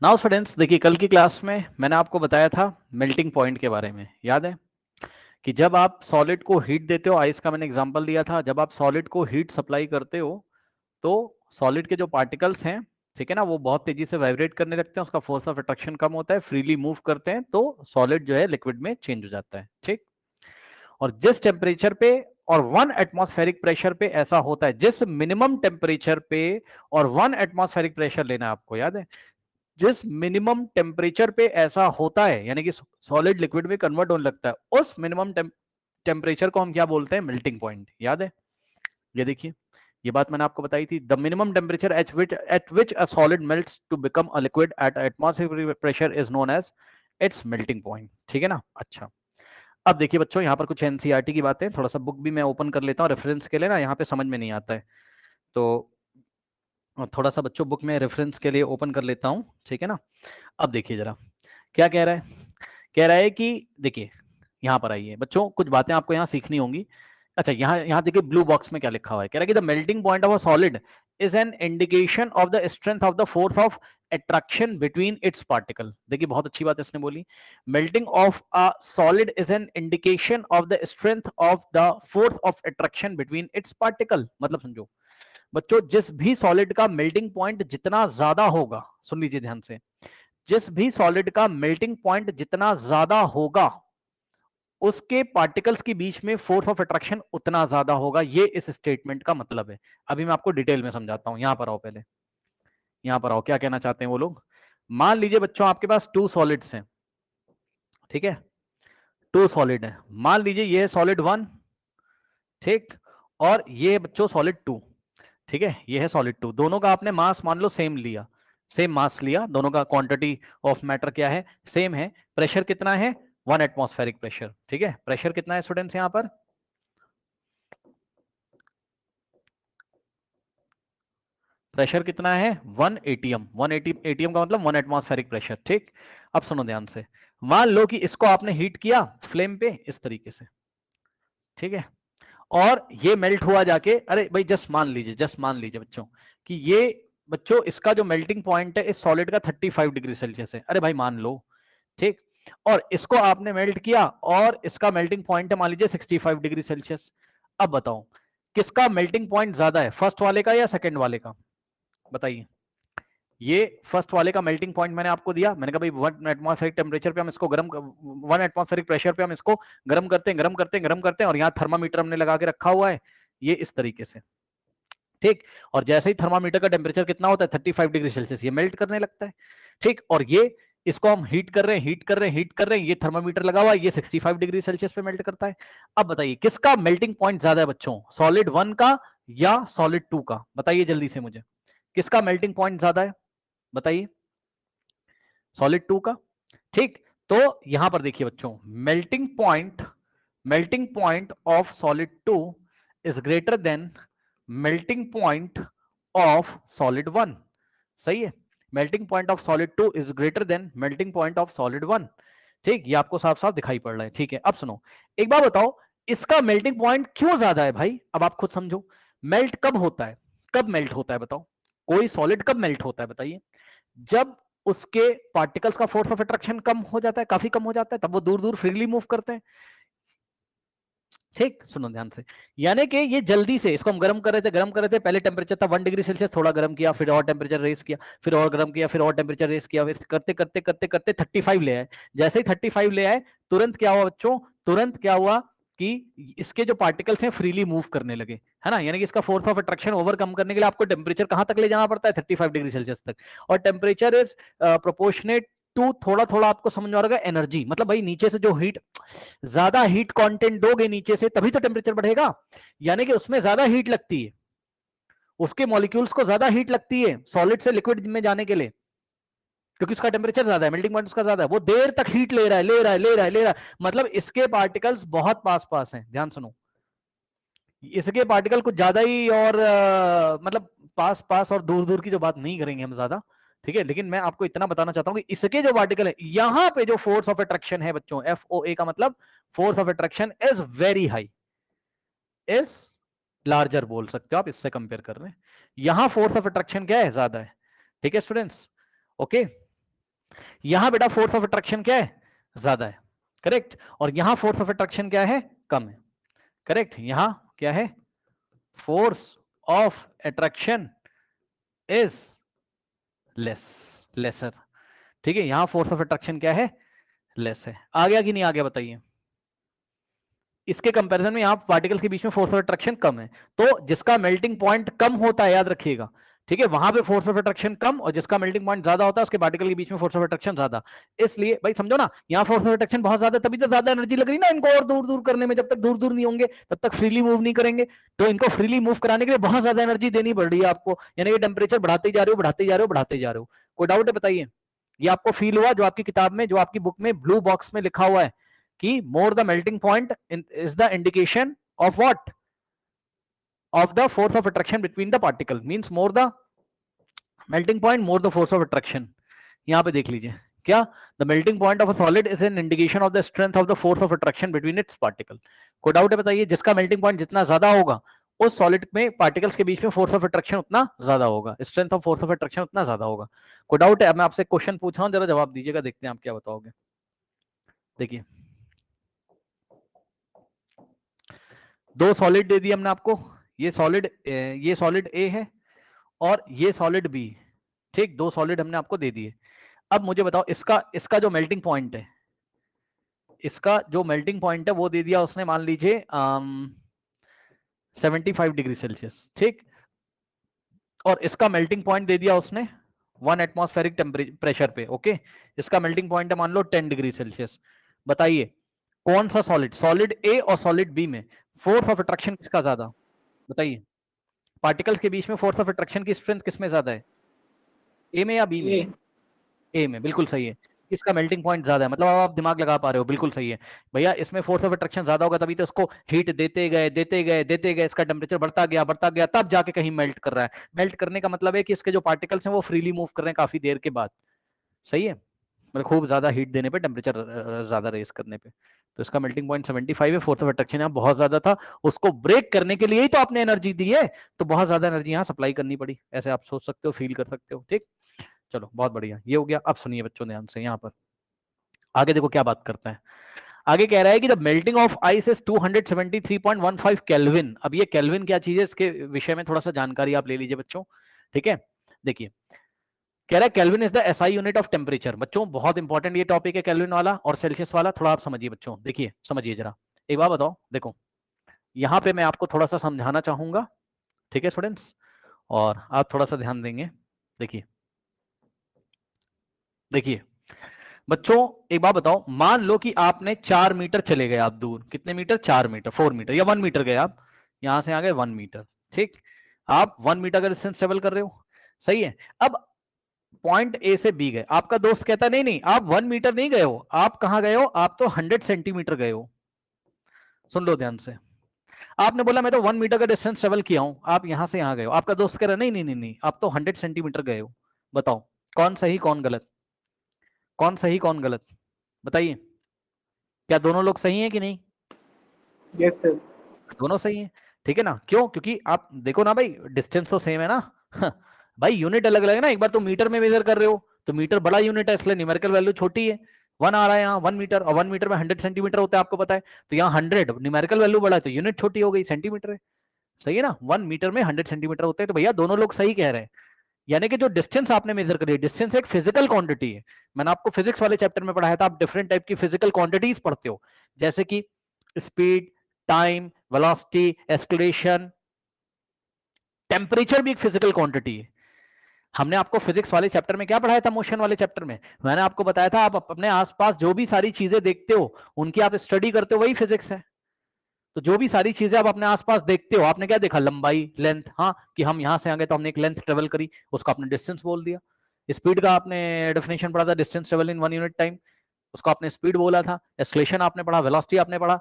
Now students देखिए, कल की क्लास में मैंने आपको बताया था मेल्टिंग पॉइंट के बारे में, याद है कि जब आप सॉलिड को हीट देते हो, आइस का मैंने एग्जांपल दिया था, जब आप सॉलिड को हीट सप्लाई करते हो तो सॉलिड के जो पार्टिकल्स हैं, ठीक है ना, वो बहुत तेजी से वाइब्रेट करने लगते हैं, उसका फोर्स ऑफ अट्रैक्शन कम होता है, फ्रीली मूव करते हैं, तो सॉलिड जो है लिक्विड में चेंज हो जाता है। ठीक, और जिस टेम्परेचर पे और 1 एटमॉस्फेरिक प्रेशर पे ऐसा होता है, जिस मिनिमम टेम्परेचर पे और 1 एटमॉस्फेरिक प्रेशर लेना है आपको, याद है, जिस मिनिमम टेम्परेचर पे ऐसा होता है यानी कि सॉलिड लिक्विड में कन्वर्ट होने लगता है, उस मिनिमम टेम्परेचर को हम क्या बोलते हैं? Melting point. याद है? ये देखिए, ये बात मैंने आपको बताई थी, the minimum temperature at which a solid melts to become a liquid at atmospheric pressure is known as its melting point. ठीक है ना? अच्छा, अब देखिए बच्चों, यहाँ पर कुछ एनसीईआरटी की बातें, थोड़ा सा बुक भी मैं ओपन कर लेता हूँ रेफरेंस के लिए ना, यहाँ पे समझ में नहीं आता है तो थोड़ा सा बच्चों बुक में रेफरेंस के लिए ओपन कर लेता हूँ। ठीक है ना? अब देखिए जरा क्या कह रहा है। कह रहा है कि देखिए, यहाँ पर आइए बच्चों, कुछ बातें आपको यहाँ सीखनी होंगी। अच्छा, यहाँ यहाँ देखिए ब्लू बॉक्स में क्या लिखा हुआ है। कह रहा है कि the melting point of a solid is an indication of the strength of the force of attraction between its particle। देखिए बहुत अच्छी बात इसने बोली, melting of a solid is an indication of the strength of the force of attraction between its particle। मतलब समझो बच्चों, जिस भी सॉलिड का मेल्टिंग पॉइंट जितना ज्यादा होगा, सुन लीजिए ध्यान से, जिस भी सॉलिड का मेल्टिंग पॉइंट जितना ज्यादा होगा, उसके पार्टिकल्स के बीच में फोर्स ऑफ अट्रैक्शन उतना ज्यादा होगा। ये इस स्टेटमेंट का मतलब है। अभी मैं आपको डिटेल में समझाता हूं। यहां पर आओ, पहले यहां पर आओ, क्या कहना चाहते हैं वो लोग। मान लीजिए बच्चों, आपके पास टू सॉलिड्स हैं, ठीक है, टू सॉलिड है। मान लीजिए ये है सॉलिड वन, ठीक, और ये बच्चों सॉलिड टू, ठीक है, ये है सॉलिड टू। दोनों का आपने मास मान लो सेम लिया, सेम मास लिया, दोनों का क्वांटिटी ऑफ मैटर क्या है? सेम है। प्रेशर कितना है? 1 एटमॉस्फेरिक प्रेशर। ठीक है, प्रेशर कितना है स्टूडेंट्स यहां पर? प्रेशर कितना है? 1 एटीएम। 1 एटीएम का मतलब 1 एटमॉस्फेरिक प्रेशर। ठीक, अब सुनो ध्यान से, मान लो कि इसको आपने हीट किया फ्लेम पे इस तरीके से, ठीक है, और ये मेल्ट हुआ जाके, अरे भाई जस्ट मान लीजिए, जस्ट मान लीजिए बच्चों कि ये, बच्चों इसका जो मेल्टिंग पॉइंट है इस सॉलिड का 35 डिग्री सेल्सियस है। अरे भाई मान लो, ठीक, और इसको आपने मेल्ट किया और इसका मेल्टिंग पॉइंट है मान लीजिए 65 डिग्री सेल्सियस। अब बताओ किसका मेल्टिंग पॉइंट ज्यादा है, फर्स्ट वाले का या सेकंड वाले का? बताइए। ये फर्स्ट वाले का मेल्टिंग पॉइंट मैंने आपको दिया, मैंने कहा भाई 1 एटमॉस्फेरिक टेम्परेचर पे हम इसको गर्म, 1 एटमॉस्फेरिक प्रेशर पे हम इसको गर्म करते हैं, गर्म करते हैं, गर्म करते हैं, और यहाँ थर्मामीटर हमने लगा के रखा हुआ है, ये इस तरीके से, ठीक, और जैसे ही थर्मामीटर का टेम्परेचर कितना होता है 35 डिग्री सेल्सियस, ये मेल्ट करने लगता है, ठीक, और ये इसको हम हीट कर रहे हैं, हीट कर रहे हैं, हीट कर रहे हैं, ये थर्मामीटर लगा हुआ है, ये 65 डिग्री सेल्सियस पे मेल्ट करता है। अब बताइए किसका मेल्टिंग पॉइंट ज्यादा है बच्चों, सॉलिड वन का या सॉलिड टू का? बताइए जल्दी से मुझे, किसका मेल्टिंग पॉइंट ज्यादा है? बताइए। सॉलिड टू का, ठीक। तो यहां पर देखिए बच्चों, melting point of solid two is greater than melting point of solid one. सही है, melting point of solid two is greater than melting point of solid one. ठीक, ये आपको साफ साफ दिखाई पड़ रहा है। ठीक है, अब सुनो, एक बात बताओ, इसका मेल्टिंग पॉइंट क्यों ज्यादा है भाई? अब आप खुद समझो, मेल्ट कब होता है? कब मेल्ट होता है बताओ? कोई सॉलिड कब मेल्ट होता है बताइए? जब उसके पार्टिकल्स का फोर्स ऑफ अट्रैक्शन कम हो जाता है, काफी कम हो जाता है, तब वो दूर दूर फ्रीली मूव करते हैं। ठीक, सुनो ध्यान से, यानी कि ये जल्दी से, इसको हम गर्म कर रहे थे, गर्म कर रहे थे, पहले टेम्परेचर था 1 डिग्री सेल्सियस, थोड़ा गर्म किया, फिर और टेम्परेचर रेस किया, फिर और गर्म किया, फिर और टेम्परेचर रेस किया, करते करते करते करते 35 ले आए। जैसे ही 35 ले आए, तुरंत क्या हुआ बच्चों? तुरंत क्या हुआ कि इसके जो पार्टिकल्स हैं फ्रीली मूव करने लगे, है ना, यानी कि इसका फोर्स ऑफ अट्रैक्शन ओवरकम करने के लिए आपको टेम्परेचर कहां तक ले जाना पड़ता है? 35 डिग्री सेल्सियस तक। और टेम्परेचर इज प्रोपोर्शनेट टू, थोड़ा थोड़ा आपको समझ में आ रहा है, एनर्जी। मतलब भाई नीचे से जो हीट, ज्यादा हीट कंटेंट दोगे नीचे से तभी तो टेम्परेचर बढ़ेगा, यानी कि उसमें ज्यादा हीट लगती है, उसके मॉलिक्यूल्स को ज्यादा हीट लगती है सॉलिड से लिक्विड में जाने के लिए, क्योंकि उसका टेम्परेचर ज्यादा है, मेल्टिंग पॉइंट उसका ज्यादा है, वो देर तक हीट ले रहा है, ले रहा है, ले रहा है, ले रहा है, मतलब इसके पार्टिकल्स बहुत पास पास हैं। ध्यान सुनो, इसके पार्टिकल कुछ ज्यादा ही, और मतलब पास पास और दूर दूर की जो बात नहीं करेंगे हम ज्यादा, ठीक है, लेकिन मैं आपको इतना बताना चाहता हूं कि इसके जो पार्टिकल है, यहां पे जो फोर्स ऑफ अट्रैक्शन है बच्चों, FOA का मतलब force of attraction is very high, is larger बोल सकते हो आप, इससे कंपेयर कर रहे हैं, यहां फोर्स ऑफ अट्रैक्शन क्या है? ज्यादा है। ठीक है स्टूडेंट्स, ओके। यहां बेटा फोर्स ऑफ अट्रैक्शन क्या है, ज्यादा है, करेक्ट, और यहां फोर्स ऑफ अट्रैक्शन क्या है, कम है, करेक्ट। यहां क्या है, force of attraction is lesser, ठीक है, यहां फोर्स ऑफ अट्रैक्शन क्या है, लेस है। आ गया कि नहीं आ गया बताइए। इसके कंपैरिजन में यहां पार्टिकल्स के बीच में फोर्स ऑफ अट्रैक्शन कम है, तो जिसका मेल्टिंग पॉइंट कम होता है, याद रखिएगा, ठीक है, वहां पे फोर्स ऑफ अट्रैक्शन कम, और जिसका मेल्टिंग पॉइंट ज्यादा होता है उसके पार्टिकल के बीच में फोर्स ऑफ अट्रैक्शन ज्यादा। इसलिए भाई समझो ना, यहाँ फोर्स ऑफ अट्रैक्शन बहुत ज्यादा, तभी तो ज्यादा एनर्जी लग रही ना इनको और दूर दूर करने में। जब तक दूर दूर नहीं होंगे तब तक फ्रीली मूव नहीं करेंगे, तो इनको फ्रीली मूव कराने के लिए बहुत ज्यादा एनर्जी देनी पड़ रही है आपको, यानी कि टेम्परेचर बढ़ाते जा रहे हो, बढ़ाते जा रहे हो, बढ़ाते जा रहे हो। कोई डाउट है बताइए। ये आपको फील हुआ जो आपकी किताब में, जो आपकी बुक में ब्लू बॉक्स में लिखा हुआ है कि more the melting point is the indication of what, of the force of attraction between the particle, means more the melting point, more the force of attraction। यहां पे देख लीजिए क्या, the melting point of a solid is an indication of the strength of the force of attraction between its particle। कोई doubt है बताइए। जिसका melting point जितना ज्यादा होगा उस सॉलिड में पार्टिकल्स के बीच में फोर्स ऑफ अट्रैक्शन उतना ज्यादा होगा, strength of force of attraction उतना ज्यादा होगा। कोई डाउट है? अब मैं आपसे क्वेश्चन पूछ रहा हूं, जरा जवाब दीजिएगा, देखते हैं आप क्या बताओगे। देखिए दो सॉलिड दे दिए हमने आपको, ये सॉलिड ए है और ये सॉलिड बी, ठीक, दो सॉलिड हमने आपको दे दिए। अब मुझे बताओ इसका इसका जो मेल्टिंग पॉइंट है, इसका जो मेल्टिंग पॉइंट है वो दे दिया उसने, मान लीजिए 75 डिग्री सेल्सियस, ठीक, और इसका मेल्टिंग पॉइंट दे दिया उसने 1 एटमॉस्फेरिक प्रेशर पे, ओके। इसका मेल्टिंग पॉइंट है मान लो 10 डिग्री सेल्सियस। बताइए कौन सा सॉलिड, सॉलिड ए और सॉलिड बी में फोर्स ऑफ अट्रैक्शन किसका ज्यादा, बताइए। पार्टिकल्स के बीच में फोर्स ऑफ अट्रैक्शन की स्ट्रेंथ किसमें ज्यादा है, ए में या बी में? ए में, बिल्कुल सही है। इसका मेल्टिंग पॉइंट ज्यादा है, मतलब आप दिमाग लगा पा रहे हो, बिल्कुल सही है भैया। इसमें फोर्स ऑफ अट्रैक्शन ज्यादा होगा, तभी तो इसको हीट देते गए देते गए देते गए, इसका टेम्परेचर बढ़ता गया, तब जाके कहीं मेल्ट कर रहा है। मेल्ट करने का मतलब है कि इसके जो पार्टिकल्स हैं वो फ्रीली मूव कर रहे हैं काफी देर के बाद, सही है, मतलब खूब ज्यादा हीट देने पे, टेम्परेचर ज्यादा रेस करने पे। तो इसका मेल्टिंग पॉइंट 75 है, फोर्स ऑफ अट्रैक्शन यहाँ बहुत ज्यादा था, उसको ब्रेक करने के लिए ही तो आपने एनर्जी दी है, तो बहुत ज्यादा एनर्जी यहाँ सप्लाई करनी पड़ी, ऐसे आप सोच सकते हो, फील कर सकते हो, ठीक। चलो बहुत बढ़िया, ये हो गया। अब सुनिए बच्चों ध्यान से, यहाँ पर आगे देखो क्या बात करता है। आगे कह रहा है कि the melting of ice is 273.15 kelvin. अब ये केल्विन क्या चीज है, इसके विषय में थोड़ा सा जानकारी आप ले लीजिए बच्चों, ठीक है। देखिए कह रहा है kelvin is the SI unit of temperature. बच्चों बहुत इंपॉर्टेंट ये टॉपिक है केल्विन वाला और सेल्सियस वाला, थोड़ा आप समझिए बच्चों। देखिए समझिए जरा, एक बात बताओ, देखो यहाँ पे मैं आपको थोड़ा सा समझाना चाहूंगा, ठीक है स्टूडेंट्स, और आप थोड़ा सा ध्यान देंगे। देखिए देखिए बच्चों एक बात बताओ, मान लो कि आपने 4 मीटर चले गए आप दूर, कितने मीटर, 4 मीटर, 4 मीटर या 1 मीटर गए आप, यहां से आ गए 1 मीटर, ठीक। आप 1 मीटर का डिस्टेंस ट्रेवल कर रहे हो, सही है। अब पॉइंट ए से बी गए, आपका दोस्त कहता नहीं नहीं आप 1 मीटर नहीं गए हो, आप कहां गए हो, आप तो 100 सेंटीमीटर गए हो। सुन लो ध्यान से, आपने बोला मैं तो 1 मीटर का डिस्टेंस ट्रेवल किया हूं, आप यहां से यहां गए हो, आपका दोस्त कह रहा नहीं नहीं नहीं नहीं आप तो 100 सेंटीमीटर गए हो। बताओ कौन सही कौन गलत, कौन सही कौन गलत, बताइए। क्या दोनों लोग सही हैं कि नहीं? Yes sir. दोनों सही हैं, ठीक है ना। क्यों? क्योंकि आप देखो ना भाई, डिस्टेंस तो सेम है ना भाई यूनिट अलग अलग है ना। एक बार तो मीटर में मेजर कर रहे हो तो मीटर बड़ा यूनिट है, इसलिए न्यूमेरिकल वैल्यू छोटी है, 1 आ रहा है यहाँ 1 मीटर, और 1 मीटर में 100 सेंटीमीटर होता है आपको पता है, तो यहाँ 100 न्यूमेरिकल वैल्यू बड़ा है तो यूनिट छोटी हो गई, सेंटीमीटर है, सही है ना। 1 मीटर में 100 सेंटीमीटर होते हैं, तो भैया दोनों लोग सही कह रहे हैं। यानी कि जो डिस्टेंस आपने मेजर करी है, डिस्टेंस एक फिजिकल क्वांटिटी है। मैंने आपको फिजिक्स वाले चैप्टर में पढ़ाया था, आप डिफरेंट टाइप की फिजिकल क्वांटिटीज पढ़ते हो, जैसे कि speed, time, velocity, acceleration, temperature भी एक फिजिकल क्वांटिटी है। हमने आपको फिजिक्स वाले चैप्टर में क्या पढ़ाया था, मोशन वाले चैप्टर में मैंने आपको बताया था आप अपने आसपास जो भी सारी चीजें देखते हो उनकी आप स्टडी करते हो, वही फिजिक्स है। तो जो भी सारी चीजें आप अपने आसपास देखते हो, आपने क्या देखा, लंबाई, लेंथ, हाँ कि हम यहां से आ गए तो हमने एक लेंथ ट्रेवल करी, उसको आपने डिस्टेंस बोल दिया। स्पीड का आपने डेफिनेशन पढ़ा था, distance travel in 1 unit time, उसको आपने स्पीड बोला था। एक्सेलरेशन आपने पढ़ा, वेलोसिटी आपने पढ़ा।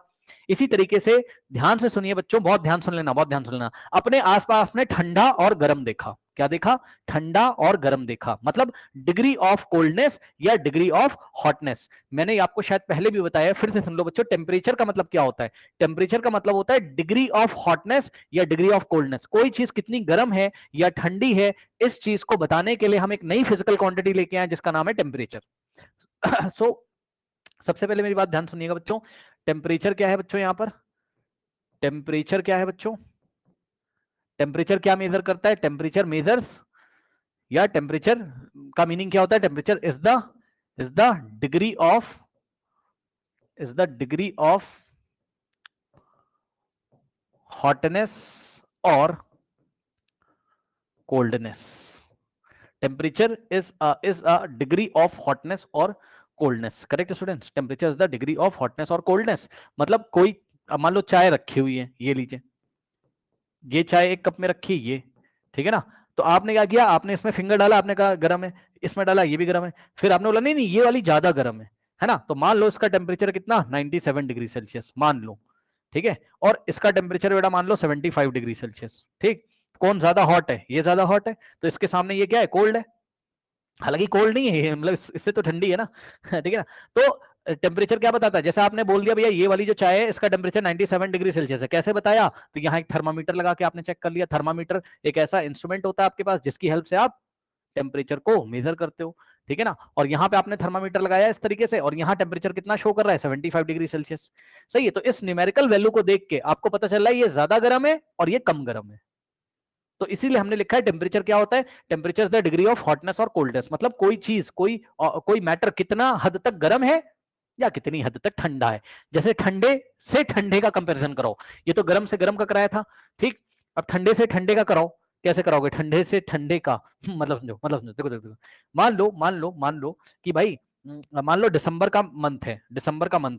इसी तरीके से ध्यान से सुनिए बच्चों, बहुत ध्यान सुन लेना, बहुत ध्यान सुन लेना। अपने आसपास में ठंडा और गर्म देखा, क्या देखा? ठंडा और गर्म देखा, मतलब डिग्री ऑफ कोल्डनेस या डिग्री ऑफ हॉटनेस। मैंने आपको शायद पहले भी बताया, फिर से सुन लो बच्चों, टेम्परेचर का मतलब क्या होता है? टेम्परेचर का मतलब होता है डिग्री ऑफ हॉटनेस या डिग्री ऑफ कोल्डनेस। कोई चीज कितनी गर्म है या ठंडी है, इस चीज को बताने के लिए हम एक नई फिजिकल क्वांटिटी लेके आए जिसका नाम है टेम्परेचर। सो सबसे पहले मेरी बात ध्यान सुनिएगा बच्चों, टेम्परेचर क्या है बच्चों? यहां पर टेम्परेचर क्या है बच्चों? टेम्परेचर क्या मेजर करता है? टेम्परेचर मेजर्स, या टेम्परेचर का मीनिंग क्या होता है? Temperature is the degree of hotness और coldness. Temperature is a degree of hotness और coldness. Correct students? Temperature is the degree of hotness और कोल्डनेस। मतलब कोई, मान लो चाय रखी हुई है, ये लीजिए, ये चाय एक कप में रखी, ये ठीक है ना। तो आपने क्या किया? आपने इसमें फिंगर डाला, आपने कहा गर्म है, इसमें डाला ये भी गर्म है, फिर आपने बोला नहीं नहीं ये वाली ज्यादा गर्म है ना। तो मान लो इसका टेम्परेचर कितना? 97 डिग्री सेल्सियस मान लो, ठीक है। और इसका टेम्परेचर बेटा मान लो 75 डिग्री सेल्सियस, ठीक। कौन ज्यादा हॉट है? ये ज्यादा हॉट है, तो इसके सामने ये क्या है? कोल्ड है। हालांकि कोल्ड नहीं है, मतलब इससे तो ठंडी है ना। ठीक है ना। तो टेम्परेचर क्या बताता है? जैसे आपने बोल दिया भैया ये वाली जो चाय है इसका टेम्परेचर 97 डिग्री सेल्सियस है, कैसे बताया? तो यहाँ एक थर्मामीटर लगा के आपने चेक कर लिया। थर्मामीटर एक ऐसा इंस्ट्रूमेंट होता है आपके पास जिसकी हेल्प से आप टेम्परेचर को मेजर करते हो, ठीक है ना। और यहाँ पे आपने थर्मामीटर लगाया इस तरीके से, और यहाँ टेम्परेचर कितना शो कर रहा है? 75 डिग्री सेल्सियस। सही है। तो इस न्यूमेरिकल वैल्यू को देख के आपको पता चल रहा है ये ज्यादा गर्म है और ये कम गर्म है। तो इसीलिए हमने लिखा है टेम्परेचर क्या होता है? Temperature is the degree of hotness और कोल्डनेस। मतलब कोई चीज, कोई मैटर कितना हद तक गर्म है या कितनी हद तक ठंडा है। जैसे ठंडे से ठंडे का कंपैरिजन कराओ, ये तो गर्म से गर्म का कराया था, ठीक। अब ठंडे से ठंडे का कराओ, कैसे कराओगे? ठंडे से ठंडे का मतलब समझो, देखो, मान लो कि भाई, मान लो दिसंबर का मंथ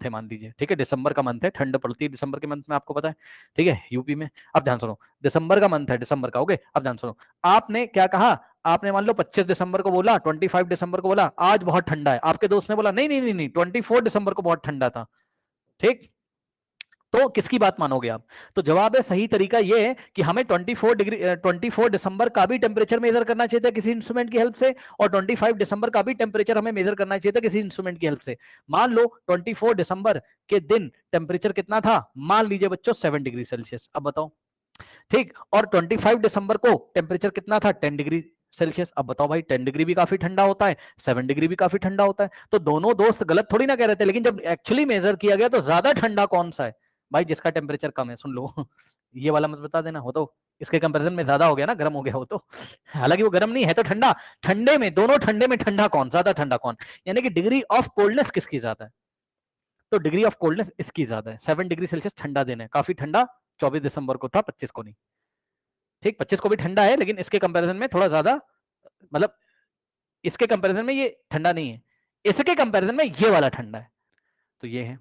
है, मान लीजिए, ठीक है। दिसंबर का मंथ है, ठंड पड़ती है दिसंबर के मंथ में, आपको पता है, ठीक है, यूपी में। अब ध्यान सुनो, दिसंबर का मंथ है, दिसंबर का, ओके। अब ध्यान सुनो, आपने क्या कहा? आपने मान लो 25 दिसंबर को बोला, 25 दिसंबर को बोला आज बहुत ठंडा है। आपके दोस्त ने बोला नहीं नहीं नहीं नहीं 24 दिसंबर को बहुत ठंडा था, ठीक। तो किसकी बात मानोगे आप? तो जवाब है, सही तरीका ये है कि हमें 24 दिसंबर का भी टेम्परेचर मेजर करना चाहिए था किसी इंस्ट्रूमेंट की हेल्प से, और 25 दिसंबर का भी टेम्परेचर हमें मेजर करना चाहिए था किसी इंस्ट्रूमेंट की हेल्प से। मान लो 24 दिसंबर के दिन टेम्परेचर कितना था? मान लीजिए बच्चों 7 डिग्री सेल्सियस। अब बताओ, ठीक। और 25 दिसंबर को टेम्परेचर कितना था? 10 डिग्री सेल्सियस। अब बताओ भाई, 10 डिग्री भी काफी ठंडा होता है, 7 डिग्री भी काफी ठंडा होता है। तो दोनों दोस्त गलत थोड़ी ना कह रहे थे, लेकिन जब एक्चुअली मेजर किया गया तो ज्यादा ठंडा कौन सा है? भाई जिसका टेम्परेचर कम है। सुन लो, ये वाला मत बता देना, हो तो इसके कंपैरिजन में ज्यादा हो गया ना, गर्म हो गया हो तो। हालांकि वो गर्म नहीं है तो ठंडा। ठंडे में, दोनों ठंडे में ठंडा कौन? ज्यादा ठंडा कौन? यानी कि डिग्री ऑफ कोल्डनेस किसकी ज्यादा है? तो डिग्री ऑफ कोल्डनेस इसकी ज्यादा है। 7 डिग्री सेल्सियस ठंडा दिन है, काफी ठंडा 24 दिसंबर को था, 25 को नहीं, ठीक। 25 को भी ठंडा है, लेकिन इसके कंपैरिजन में थोड़ा ज्यादा, मतलब इसके कंपैरिजन में ये ठंडा नहीं है, इसके कंपैरिजन में ये वाला ठंडा है। तो ये है।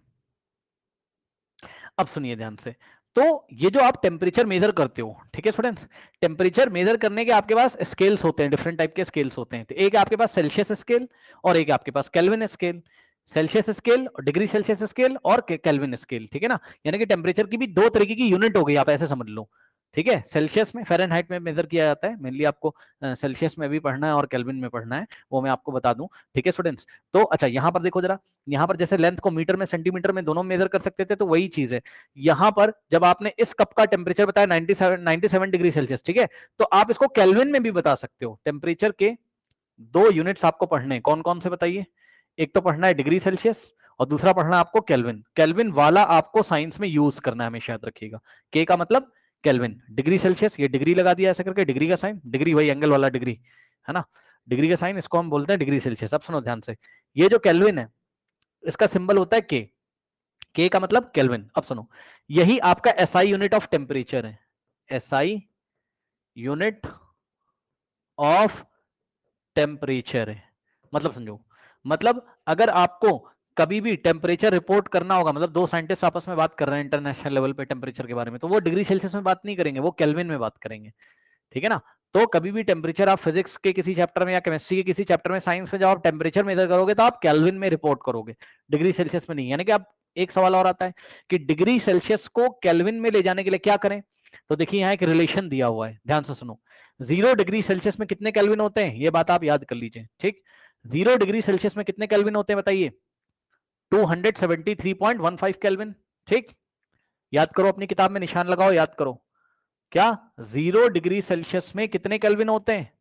अब सुनिए ध्यान से, तो ये जो आप टेम्परेचर मेजर करते हो, ठीक है स्टूडेंट्स, टेम्परेचर मेजर करने के आपके पास स्केल्स होते हैं, डिफरेंट टाइप के स्केल्स होते हैं। तो एक आपके पास सेल्सियस स्केल और एक आपके पास Kelvin scale. Celsius scale, degree Celsius scale और केल्विन स्केल, ठीक है ना। यानी कि टेम्परेचर की भी दो तरीके की यूनिट हो गई, आप ऐसे समझ लो, ठीक है। सेल्सियस में, फ़ारेनहाइट में मेजर किया जाता है मेनली, आपको सेल्सियस में भी पढ़ना है और केल्विन में पढ़ना है, वो मैं आपको बता दूं, ठीक है स्टूडेंट्स। तो अच्छा, यहाँ पर देखो जरा, यहाँ पर जैसे लेंथ को मीटर में, सेंटीमीटर में दोनों मेजर कर सकते थे, तो वही चीज है यहाँ पर। जब आपने इस कप का टेम्परेचर बताया 97 डिग्री सेल्सियस, ठीक है, तो आप इसको केल्विन में भी बता सकते हो। टेम्परेचर के दो यूनिट्स आपको पढ़ने, कौन कौन से बताइए? एक तो पढ़ना है डिग्री सेल्सियस और दूसरा पढ़ना है आपको केल्विन। केल्विन वाला आपको साइंस में यूज करना है, हमेशा याद रखिएगा। के का मतलब केल्विन, डिग्री सेल्सियस, ये डिग्री लगा दिया ऐसे करके, डिग्री का साइन, डिग्री वही एंगल वाला डिग्री है ना, डिग्री का साइन, इसको हम बोलते हैं डिग्री सेल्सियस। अब सुनो ध्यान से, ये जो केल्विन है इसका सिंबल होता है के, के का मतलब केल्विन। अब सुनो, यही आपका एसआई यूनिट ऑफ टेम्परेचर है, एसआई यूनिट ऑफ टेम्परेचर है। मतलब समझो, मतलब अगर आपको कभी भी टेम्परेचर रिपोर्ट करना होगा, मतलब दो साइंटिस्ट आपस में बात कर रहे हैं इंटरनेशनल लेवल पे टेम्परेचर के बारे में, तो वो डिग्री सेल्सियस में बात नहीं करेंगे, वो केल्विन में बात करेंगे, ठीक है ना। तो कभी भी टेम्परेचर आप फिजिक्स के किसी चैप्टर में या केमिस्ट्री के किसी चैप्टर में, साइंस में जब आप टेम्परेचर मेजर करोगे तो आप केल्विन में रिपोर्ट करोगे, डिग्री सेल्सियस में नहीं। यानी कि आप, एक सवाल और आता है कि डिग्री सेल्सियस को केल्विन में ले जाने के लिए क्या करें? तो देखिए यहाँ एक रिलेशन दिया हुआ है, ध्यान से सुनो। 0 डिग्री सेल्सियस में कितने केल्विन होते हैं, ये बात आप याद कर लीजिए, ठीक। 0 डिग्री सेल्सियस में कितने केल्विन होते हैं बताइए, 273.15 केल्विन, ठीक। याद करो, अपनी किताब में निशान लगाओ, याद करो। क्या 0 डिग्री सेल्सियस में कितने केल्विन होते हैं,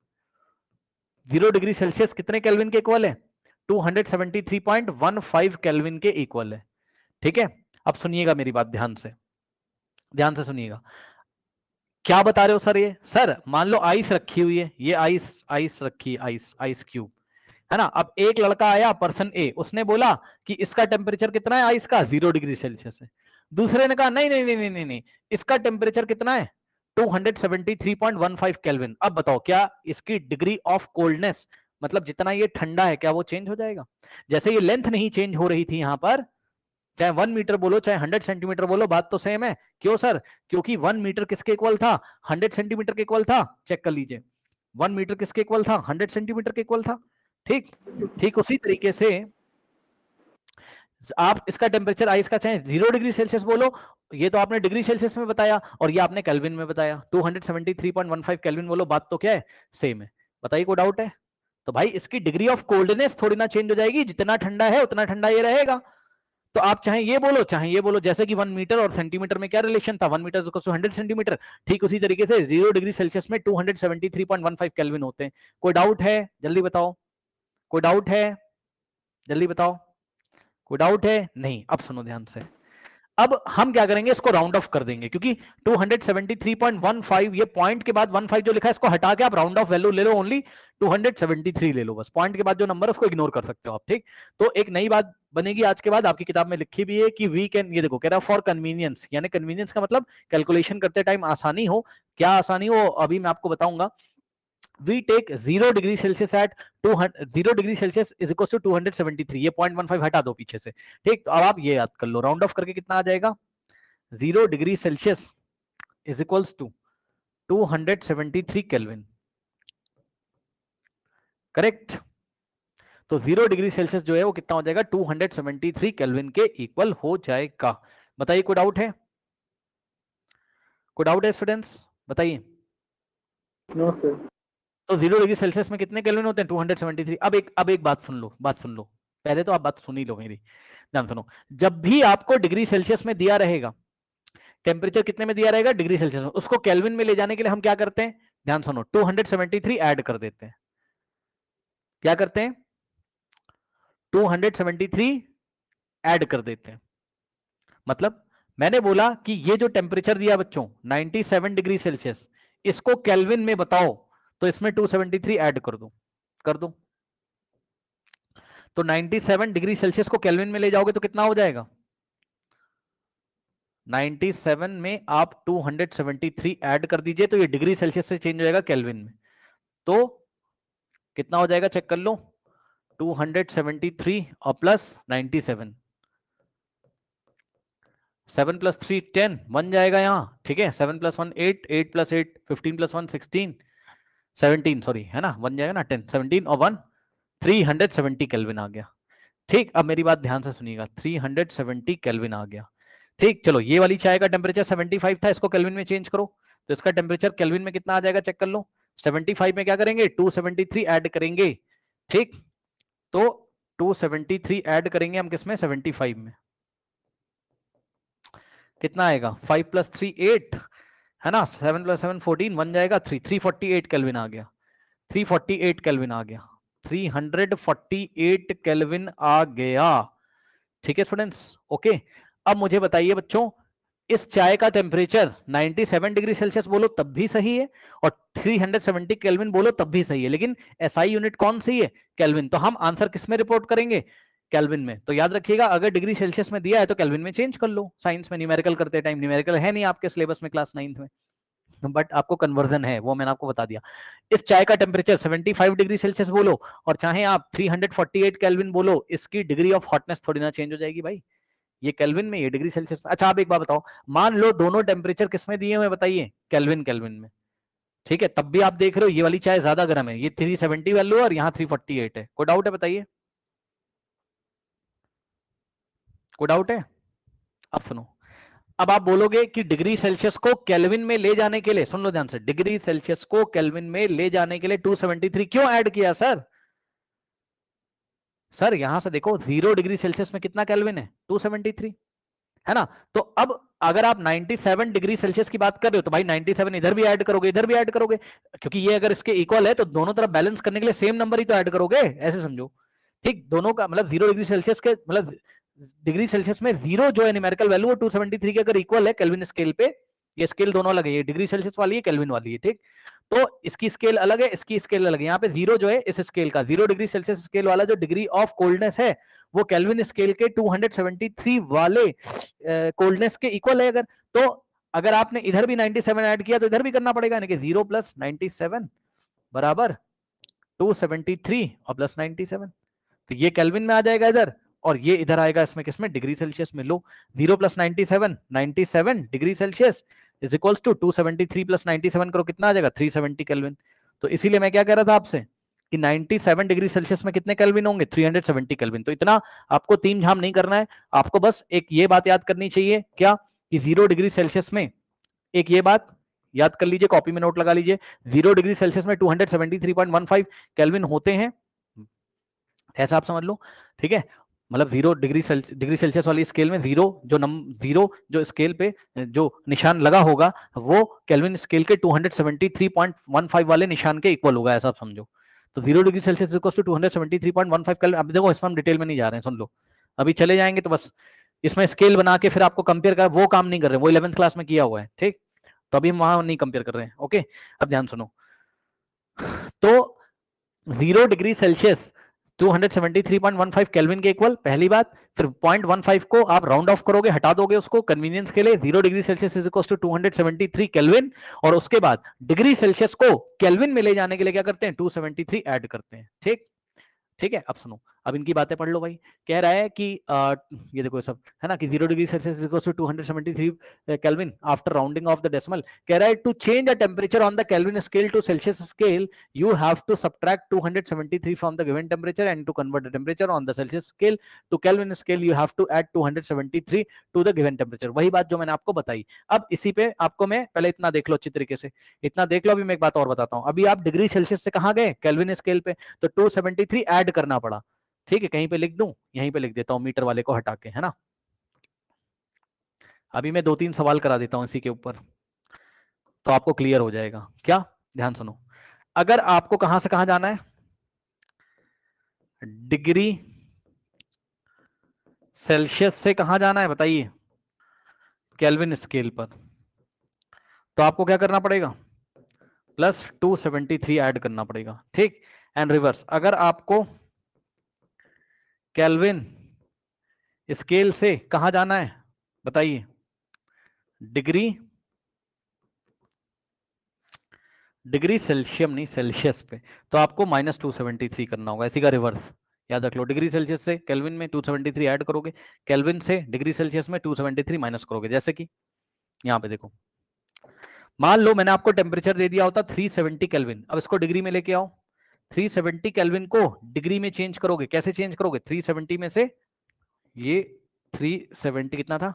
0 डिग्री सेल्सियस कितने केल्विन के इक्वल है, 273.15 केल्विन के इक्वल है, ठीक है। अब सुनिएगा मेरी बात ध्यान से, ध्यान से सुनिएगा। क्या बता रहे हो सर, ये सर मान लो आइस रखी हुई है, ये आइस आइस रखी, आइस आइस क्यूब है ना। अब एक लड़का आया, पर्सन ए, उसने बोला कि इसका टेम्परेचर कितना है आइस का, 0 डिग्री सेल्सियस है। दूसरे ने कहा नहीं नहीं नहीं नहीं नहीं, नहीं इसका टेम्परेचर कितना है, 273.15 केल्विन। अब बताओ क्या इसकी डिग्री ऑफ कोल्डनेस, मतलब जितना ये ठंडा है, क्या वो चेंज हो जाएगा। जैसे ये लेंथ नहीं चेंज हो रही थी यहां पर, चाहे 1 मीटर बोलो चाहे 100 सेंटीमीटर बोलो, बात तो सेम है। क्यों सर, क्योंकि 1 मीटर किसके इक्वल था, 100 सेंटीमीटर के इक्वल था। चेक कर लीजिए, 1 मीटर किसके इक्वल था, 100 सेंटीमीटर के इक्वल था, ठीक। ठीक उसी तरीके से आप इसका टेम्परेचर आइस का चाहे 0 डिग्री सेल्सियस बोलो, ये तो आपने डिग्री सेल्सियस में बताया और ये आपने केल्विन में बताया, 273.15 केल्विन बोलो, बात तो क्या है, सेम है। बताइए कोई डाउट है। तो भाई इसकी डिग्री ऑफ कोल्डनेस थोड़ी ना चेंज हो जाएगी, जितना ठंडा है उतना ठंडा ये रहेगा। तो आप चाहे ये बोलो चाहे ये बोलो, जैसे कि 1 मीटर और सेंटीमीटर में क्या रिलेशन था, 1 मीटर 100 सेंटीमीटर, ठीक उसी तरीके से 0 डिग्री सेल्सियस में 273.15 केल्विन होते हैं। कोई डाउट है, जल्दी बताओ, कोई डाउट है, जल्दी बताओ, कोई डाउट है, नहीं। अब सुनो ध्यान से, अब हम क्या करेंगे, इसको राउंड ऑफ कर देंगे, क्योंकि 273.15 ये पॉइंट के बाद 15 जो लिखा है इसको हटा के आप राउंड ऑफ वैल्यू ले लो, ओनली 273 ले लो बस, पॉइंट के बाद जो नंबर है उसको इग्नोर कर सकते हो आप, ठीक। तो एक नई बात बनेगी आज के बाद, आपकी किताब में लिखी भी है कि वी कैन, ये देखो कह रहा फॉर कन्वीनियंस, यानी कन्वीनियंस का मतलब कैलकुलेशन करते टाइम आसानी हो। क्या आसानी हो, अभी मैं आपको बताऊंगा। we take 0 degree Celsius at 0 degree Celsius is equal to 273, ये 0.15 हटा दो पीछे से, ठीक। तो अब आप ये याद कर लो, राउंड ऑफ करके कितना आ जाएगा, 0 degree Celsius is equals to 273 kelvin, correct. तो 0 डिग्री सेल्सियस जो है वो कितना हो जाएगा, 273 केल्विन के इक्वल हो जाएगा। बताइए कोई डाउट है, कोई डाउट है स्टूडेंट्स, बताइए। No sir. तो 0 डिग्री सेल्सियस में कितने केल्विन होते हैं, 273। अब एक बात सुन लो, बात सुन लो, पहले तो आप बात सुन ही लो मेरी, ध्यान सुनो। जब भी आपको डिग्री सेल्सियस में दिया रहेगा, टेम्परेचर कितने में दिया रहेगा, डिग्री सेल्सियस में, उसको केल्विन में ले जाने के लिए हम क्या करते हैं, ध्यान सुनो, 273 ऐड कर देते हैं। क्या करते हैं, 273 ऐड कर देते हैं। मतलब मैंने बोला कि ये जो टेम्परेचर दिया बच्चों 97 डिग्री सेल्सियस, इसको केल्विन में बताओ, तो इसमें 273 ऐड कर दो, कर दो। तो 97 डिग्री सेल्सियस को केल्विन में ले जाओगे तो कितना हो जाएगा, 97 में आप 273 ऐड कर दीजिए, तो ये डिग्री सेल्सियस से चेंज हो जाएगा केल्विन में। तो कितना हो जाएगा, चेक कर लो, 273 और प्लस 97, 7 प्लस 3 10 बन जाएगा यहाँ, ठीक है। 7 प्लस 1 8, 8 प्लस 8 15 प्लस 1 16 17, सॉरी है ना, बन जाएगा ना 10 17 और 1 370 केल्विन आ गया, ठीक। अब मेरी बात ध्यान से सुनिएगा, 370 केल्विन आ गया, ठीक। चलो ये वाली चाय का टेम्परेचर 75 था, इसको केल्विन में चेंज करो, तो इसका टेम्परेचर केल्विन में कितना आ जाएगा, चेक कर लो। 75 में क्या करेंगे, 273 ऐड करेंगे, ठीक। तो 273 ऐड करेंगे हम किसमें, 75 में, कितना आएगा, 5 प्लस 3 8 है ना, 7 प्लस 7 14 बन जाएगा 348 केल्विन आ गया, 348 केल्विन आ गया, 348 केल्विन आ गया, ठीक है स्टूडेंट्स, ओके। अब मुझे बताइए बच्चों, इस चाय का टेम्परेचर 97 डिग्री सेल्सियस बोलो तब भी सही है, और 370 केल्विन बोलो तब भी सही है, लेकिन एसआई यूनिट कौन सी है, केल्विन। तो हम आंसर किस में रिपोर्ट करेंगे, केल्विन में। तो याद रखिएगा, अगर डिग्री सेल्सियस में दिया है तो केल्विन में चेंज कर लो, साइंस में न्यूमेरिकल करते टाइम, न्यूमेरिकल है नहीं आपके सिलेबस में क्लास 9th में, बट आपको कन्वर्जन है, वो मैंने आपको बता दिया। इस चाय का टेम्परेचर 75 डिग्री सेल्सियस बोलो और चाहे आप 348 केल्विन बोलो, इसकी डिग्री ऑफ हॉटनेस थोड़ी ना चेंज हो जाएगी भाई, ये केल्विन में, ये डिग्री सेल्सियस में। अच्छा आप एक बात बताओ, मान लो दोनों टेम्परेचर किसमें दिए हुए बताइए, केल्विन केल्विन में, ठीक है। तब भी आप देख रहे हो ये वाली चाय ज्यादा गर्म है, ये 370 वैल्यू और यहाँ 348 है। कोई डाउट है बताइए, कोई डाउट है। अब सुनो, अब आप बोलोगे कि डिग्री सेल्सियस को केल्विन में ले जाने के लिए, सुन लो ध्यान से, डिग्री सेल्सियस को केल्विन में ले जाने के लिए 273 क्यों ऐड किया सर? सर यहां से देखो 0 डिग्री सेल्सियस में कितना केल्विन है? 273, है ना? तो अब अगर आप 97 डिग्री सेल्सियस की बात कर रहे हो तो भाई 97 इधर भी ऐड करोगे, इधर भी ऐड करोगे, क्योंकि ये अगर इसके इक्वल है तो दोनों तरफ बैलेंस करने के लिए सेम नंबर ही तो ऐड करोगे, ऐसे समझो। ठीक, दोनों का मतलब 0 डिग्री सेल्सियस के मतलब डिग्री सेल्सियस में 0 जो है न्यूमेरिकल वैल्यू वो 273 के अगर इक्वल है केल्विन स्केल पे, ये स्केल दोनों अलग है, ये डिग्री सेल्सियस वाली है, केल्विन वाली है, ठीक? तो इसकी स्केल अलग है, इसकी स्केल अलग है। यहाँ पे 0 जो है इस स्केल का 0 डिग्री सेल्सियस स्केल वाला जो डिग्री ऑफ कोल्डनेस है वो केल्विन स्केल के 273 वाले कोल्डनेस के इक्वल है। अगर आपने इधर भी 97 ऐड किया तो इधर भी करना पड़ेगा, यानी कि 0 प्लस 97 बराबर 273 और प्लस 97, तो ये केल्विन में आ जाएगा इधर, और ये इधर आएगा इसमें किसमें? डिग्री सेल्सियस में। लो 0 plus 97 97 degree Celsius is equals to 273 plus 97 करो कितना आ जाएगा? 370 केल्विन। तो इसीलिए मैं क्या कह रहा था आपसे कि 97 डिग्री सेल्सियस में कितने केल्विन होंगे? 370 केल्विन। तो इतना आपको तीन झाम नहीं करना है, आपको बस एक ये बात याद करनी चाहिए, क्या कि 0 डिग्री सेल्सियस में, एक ये बात याद कर लीजिए, कॉपी में नोट लगा लीजिए, 0 डिग्री सेल्सियस में 273.15 केल्विन होते हैं, ऐसा आप समझ लो, ठीक है? मतलब 0 डिग्री सेल्सियस वाली स्केल में 0 जो स्केल पे जो निशान लगा होगा वो केल्विन स्केल के 273.15 वाले निशान के इक्वल होगा, ऐसा आप समझो। तो 0 degree Celsius equals to 273.15 kelvin. अब देखो इसमें हम डिटेल में नहीं जा रहे हैं, सुन लो, अभी चले जाएंगे तो बस इसमें स्केल बना के फिर आपको कंपेयर कर, वो काम नहीं कर रहे, वो 11th क्लास में किया हुआ है, ठीक? तो अभी हम वहां नहीं कंपेयर कर रहे हैं, ओके? अब ध्यान सुनो, तो 0 डिग्री सेल्सियस 273.15 केल्विन के इक्वल, पहली बात। फिर 0.15 को आप राउंड ऑफ करोगे, हटा दोगे उसको कन्वीनियंस के लिए, 0 degree Celsius is equal to 273 kelvin, और उसके बाद डिग्री सेल्सियस को केल्विन में ले जाने के लिए क्या करते हैं? 273 ऐड करते हैं, ठीक? ठीक है, अब सुनो, अब इनकी बातें पढ़ लो भाई। कह रहा है कि ये देखो सब है ना, कि 0 degree Celsius equals to 273 kelvin after rounding off the decimal. कह रहा है to change the temperature on the kelvin scale to Celsius scale you have to subtract 273 from the given temperature, and to convert the temperature on the Celsius scale to kelvin scale you have to add 273 to the given temperature. वही बात जो मैंने आपको बताई। अब इसी पे आपको मैं पहले इतना देख लो अच्छी तरीके से, इतना देख लो, अभी मैं एक बात और बताता हूं। अभी आप डिग्री सेल्सियस से कहां गए? केल्विन स्केल पे, तो 273 ऐड करना पड़ा, ठीक है? कहीं पे लिख दूं? यहीं पे लिख देता हूं, मीटर वाले को हटा के, है ना? अभी मैं 2-3 सवाल करा देता हूं इसी के ऊपर, तो आपको क्लियर हो जाएगा। क्या? ध्यान सुनो, अगर आपको कहां से कहां जाना है? डिग्री सेल्सियस से कहां जाना है बताइए? केल्विन स्केल पर। तो आपको क्या करना पड़ेगा? प्लस 273 ऐड करना पड़ेगा, ठीक? एंड रिवर्स, अगर आपको केल्विन स्केल से कहां जाना है बताइए? डिग्री सेल्सियम नहीं, सेल्सियस पे, तो आपको -273 करना होगा, इसी का रिवर्स याद रख लो। डिग्री सेल्सियस से केल्विन में 273 ऐड करोगे, केल्विन से डिग्री सेल्सियस में 273 माइनस करोगे। जैसे कि यहाँ पे देखो, मान लो मैंने आपको टेम्परेचर दे दिया होता 370 केल्विन, अब इसको डिग्री में लेके आओ, 370 केल्विन को डिग्री में चेंज करोगे, कैसे चेंज करोगे? 370 में से ये 370 कितना था?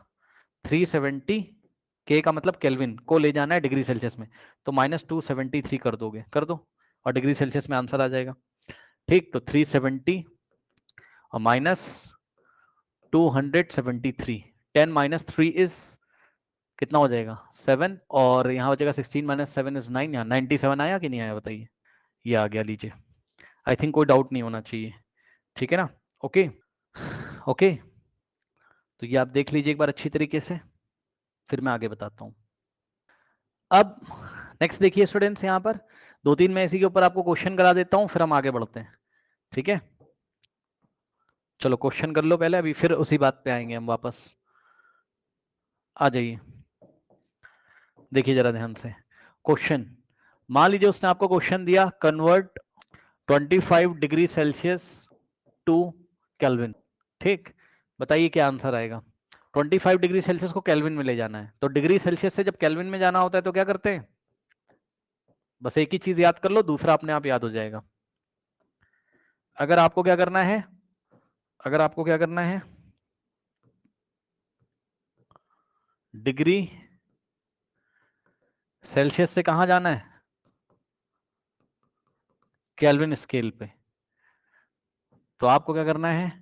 370 के का मतलब केल्विन को ले जाना है डिग्री सेल्सियस में, तो -273 कर दोगे, कर दो, और डिग्री सेल्सियस में आंसर आ जाएगा, ठीक? तो 370 और -273, 10 - 3 इज कितना हो जाएगा? 7, और यहाँ हो जाएगा 16 - 7 इज 9, यहाँ 97 आया कि नहीं आया बताइए? ये आ गया, लीजिए। आई थिंक कोई डाउट नहीं होना चाहिए, ठीक है ना? ओके ओके, तो ये आप देख लीजिए एक बार अच्छी तरीके से, फिर मैं आगे बताता हूँ। अब नेक्स्ट देखिए स्टूडेंट्स, यहाँ पर 2-3 मैं इसी के ऊपर आपको क्वेश्चन करा देता हूँ, फिर हम आगे बढ़ते हैं, ठीक है? चलो क्वेश्चन कर लो पहले, अभी फिर उसी बात पे आएंगे हम वापस। आ जाइए, देखिए जरा ध्यान से क्वेश्चन। मान लीजिए उसने आपको क्वेश्चन दिया, convert 25 degree Celsius to kelvin, ठीक? बताइए क्या आंसर आएगा? 25 डिग्री सेल्सियस को केल्विन में ले जाना है, तो डिग्री सेल्सियस से जब केल्विन में जाना होता है तो क्या करते हैं? बस एक ही चीज याद कर लो, दूसरा अपने आप याद हो जाएगा। अगर आपको क्या करना है, अगर आपको क्या करना है, डिग्री सेल्सियस से कहां जाना है, केल्विन स्केल पे। तो आपको क्या करना है,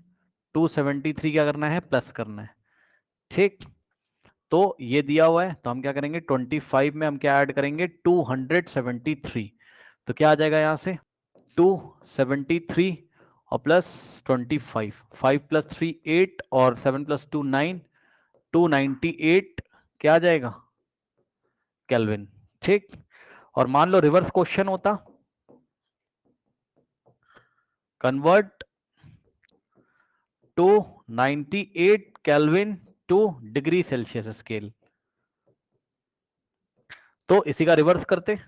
273 क्या करना है, प्लस करना है। ठीक, तो ये दिया हुआ है, तो हम क्या करेंगे 25 में हम क्या ऐड करेंगे 273। तो क्या आ जाएगा यहां से 273 और प्लस 25, 5 प्लस 3 8 और 7 प्लस 2 9, 298 क्या आ जाएगा केल्विन। ठीक, और मान लो रिवर्स क्वेश्चन होता, convert 298 kelvin two degree Celsius scale. तो इसी का रिवर्स करते,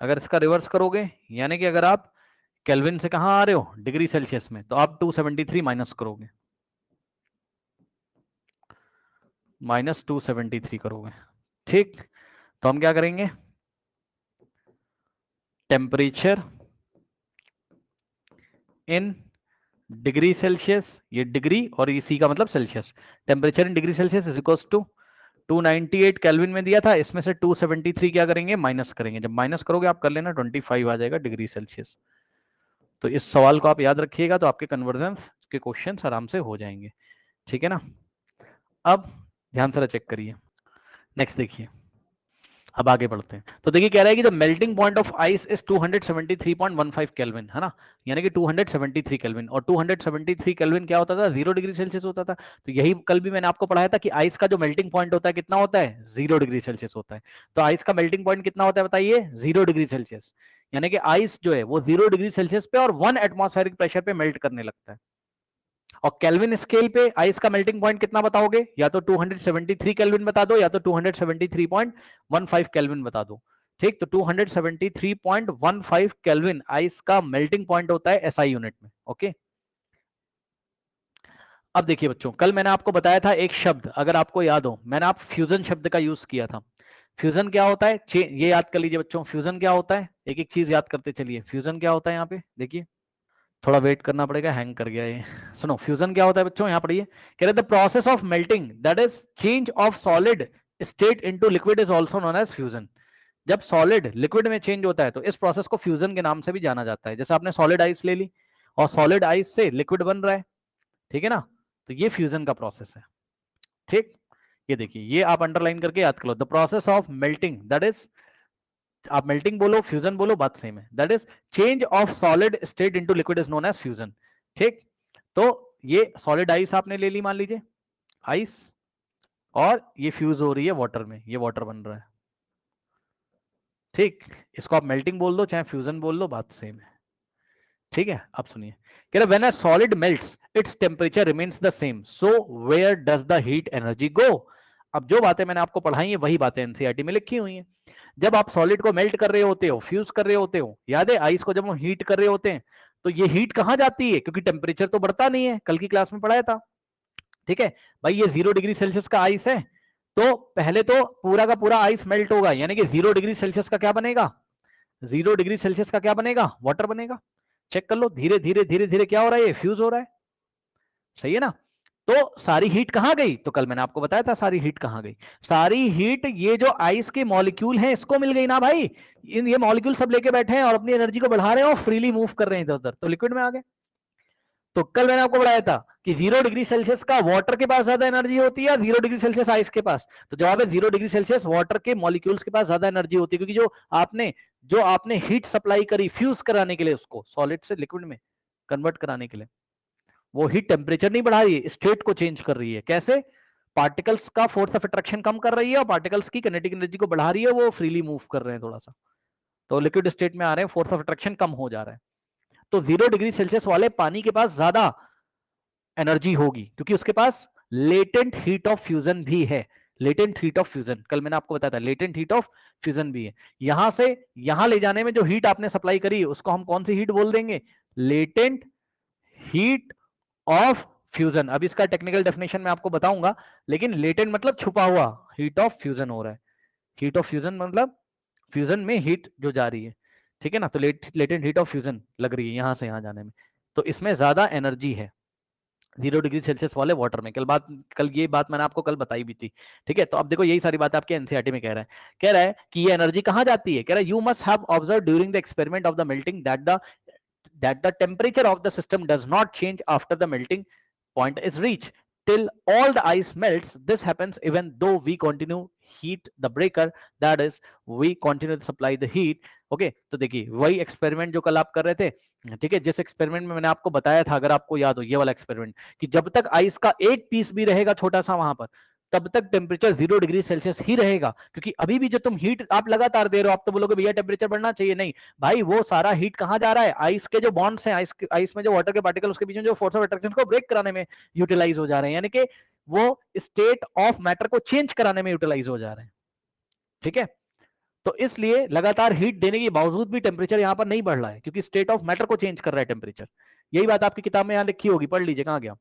अगर इसका रिवर्स करोगे यानी कि अगर आप केल्विन से कहां आ रहे हो, डिग्री सेल्सियस में, तो आप 273 माइनस करोगे, माइनस 273 करोगे। ठीक, तो हम क्या करेंगे, टेम्परेचर इन डिग्री सेल्सियस, ये डिग्री और इसी का मतलब Celsius, temperature in degree Celsius is equal to 298 kelvin में दिया था, इसमें से 273 क्या करेंगे, माइनस करेंगे। जब माइनस करोगे आप कर लेना 25 आ जाएगा डिग्री सेल्सियस। तो इस सवाल को आप याद रखिएगा, तो आपके कन्वर्जन के क्वेश्चंस आराम से हो जाएंगे। ठीक है ना। अब ध्यान से चेक करिए, नेक्स्ट देखिए, अब आगे बढ़ते हैं। तो देखिए कह रहा है कि the melting point of ice is 273.15 kelvin, है ना, यानी कि 273 केल्विन, और 273 केल्विन क्या होता था, 0 डिग्री सेल्सियस होता था। तो यही कल भी मैंने आपको पढ़ाया था कि आइस का जो मेल्टिंग पॉइंट होता है कितना होता है, 0 डिग्री सेल्सियस होता है। तो आइस का मेल्टिंग पॉइंट कितना होता है बताइए, 0 डिग्री सेल्सियस, यानी कि आइस जो है वो 0 डिग्री सेल्सियस पे और 1 एटमॉस्फेरिक प्रेशर पे मेल्ट करने लगता है। और केल्विन स्केल पे आइस का मेल्टिंग पॉइंट कितना बताओगे, या तो 273 केल्विन बता दो या तो 273.15 केल्विन बता दो। ठीक, तो 273.15 केल्विन आइस का मेल्टिंग पॉइंट होता है एसआई यूनिट में। ओके, अब देखिए बच्चों, कल मैंने आपको बताया था एक शब्द, अगर आपको याद हो, मैंने आप फ्यूजन शब्द का यूज किया था। फ्यूजन क्या होता है, ये याद कर लीजिए बच्चों, फ्यूजन क्या होता है, एक एक चीज याद करते चलिए। फ्यूजन क्या होता है, यहाँ पे देखिए, थोड़ा वेट करना पड़ेगा, हैंग कर गया ये। सुनो, फ्यूजन क्या होता है बच्चों, यहाँ पढ़िए, कह रहे the process of melting that is change of solid state into liquid is also known as fusion. जब सॉलिड लिक्विड में चेंज होता है तो इस प्रोसेस को फ्यूजन के नाम से भी जाना जाता है। जैसे आपने सॉलिड आइस ले ली और सॉलिड आइस से लिक्विड बन रहा है, ठीक है ना, तो ये फ्यूजन का प्रोसेस है। ठीक, ये देखिए, ये आप अंडरलाइन करके याद कर लो, the process of melting that is, आप मेल्टिंग बोलो फ्यूजन बोलो बात सेम है, that is change of solid state into liquid is known as fusion. ठीक, तो ये सॉलिड आइस आपने ले ली, मान लीजिए आइस, और ये फ्यूज हो रही है वाटर में, ये वाटर बन रहा है। ठीक, इसको आप मेल्टिंग बोल दो चाहे फ्यूजन बोल दो, बात सेम है। ठीक है, अब सुनिए, कह रहा when a solid melts its temperature remains the same, so where does the heat energy go. अब जो बातें मैंने आपको पढ़ाई है वही बातें एनसीईआरटी में लिखी हुई हैं। जब आप सॉलिड को मेल्ट कर रहे होते हो, फ्यूज कर रहे होते हो, याद है आइस को जब हम हीट कर रहे होते हैं, तो ये हीट कहां जाती है, क्योंकि टेम्परेचर तो बढ़ता नहीं है, कल की क्लास में पढ़ाया था। ठीक है भाई, ये 0 डिग्री सेल्सियस का आइस है, तो पहले तो पूरा का पूरा आइस मेल्ट होगा, यानी कि 0 डिग्री सेल्सियस का क्या बनेगा, 0 डिग्री सेल्सियस का क्या बनेगा, वाटर बनेगा। चेक कर लो, धीरे धीरे धीरे धीरे क्या हो रहा है, ये फ्यूज हो रहा है। सही है ना। तो सारी हीट कहां गई, तो कल मैंने आपको बताया था सारी हीट कहां गई, सारी हीट ये जो आइस के मॉलिक्यूल हैं इसको मिल गई ना भाई। ये मॉलिक्यूल सब लेके बैठे हैं और अपनी एनर्जी को बढ़ा रहे हैं और फ्रीली मूव कर रहे हैं इधर उधर, तो लिक्विड में आ गए। तो कल मैंने आपको बताया था कि 0 डिग्री सेल्सियस का वाटर के पास ज्यादा एनर्जी होती है, 0 डिग्री सेल्सियस आइस के पास। तो जवाब है 0 डिग्री सेल्सियस वाटर के मॉलिक्यूल्स के पास ज्यादा एनर्जी होती है, क्योंकि जो आपने हीट सप्लाई करी फ्यूज कराने के लिए, उसको सॉलिड से लिक्विड में कन्वर्ट कराने के लिए, वो हीट टेम्परेचर नहीं बढ़ा रही है, स्टेट को चेंज कर रही है। कैसे, पार्टिकल्स का फोर्स ऑफ अट्रैक्शन कम कर रही है और पार्टिकल्स की काइनेटिक एनर्जी को बढ़ा रही है, वो फ्रीली मूव कर रहे हैं थोड़ा सा, तो लिक्विड स्टेट में आ रहे हैं, फोर्स ऑफ अट्रैक्शन कम हो जा रहा है। तो 0 डिग्री सेल्सियस वाले पानी के पास ज्यादा एनर्जी होगी, क्योंकि उसके पास लेटेंट हीट ऑफ फ्यूजन भी है। लेटेंट हीट ऑफ फ्यूजन कल मैंने आपको बताया था, लेटेंट हीट ऑफ फ्यूजन भी है। यहां से यहां ले जाने में जो हीट आपने सप्लाई करी उसको हम कौन सी हीट बोल देंगे, लेटेंट हीट ऑफ फ्यूजन। अब इसका टेक्निकल डेफिनेशन मैं आपको बताऊंगा, लेकिन लेटेंट मतलब छुपा हुआ हीट ऑफ फ्यूजन हो रहा है। हीट ऑफ फ्यूजन मतलब फ्यूजन में हीट जो जा रही है, ठीक है ना, तो लेटेंट हीट ऑफ फ्यूजन लग रही है यहां से यहां जाने में, तो इसमें ज्यादा एनर्जी है। 0 डिग्री सेल्सियस वाले वाटर में। कल ये बात मैंने आपको कल बताई भी थी, ठीक है। तो अब देखो यही सारी बात आपके एनसीईआरटी में कह रहा है कि ये एनर्जी कहां जाती है। कह रहा है you must have observe during the experiment of the melting that the temperature of the system does not change after the melting point is reached till all the ice melts. This happens even though we continue heat the breaker, that is we continue to supply the heat. Okay तो देखिए वही experiment जो कल आप कर रहे थे, ठीक है, जिस एक्सपेरिमेंट में मैंने आपको बताया था, अगर आपको याद हो ये वाला एक्सपेरिमेंट, कि जब तक आइस का एक पीस भी रहेगा छोटा सा वहां पर, तब तक टेम्परेचर 0 डिग्री सेल्सियस ही रहेगा। क्योंकि अभी भी जो तुम हीट आप लगातार दे रहे हो, आप तो बोलोगे भैया टेम्परेचर बढ़ना चाहिए, नहीं भाई, वो सारा हीट कहां जा रहा है, आइस के जो बॉन्ड्स हैं, आइस में जो वाटर के पार्टिकल उसके बीच में जो फोर्स ऑफ अट्रैक्शन को ब्रेक कराने में यूटिलाइज हो जा रहे हैं, यानी कि वो स्टेट ऑफ मैटर को चेंज कराने में यूटिलाइज हो जा रहे हैं, ठीक है। तो इसलिए लगातार हीट देने के बावजूद भी टेम्परेचर यहां पर नहीं बढ़ रहा है, क्योंकि स्टेट ऑफ मैटर को चेंज कर रहा है टेम्परेचर। यही बात आपकी किताब में यहां लिखी होगी, पढ़ लीजिए कहां गया।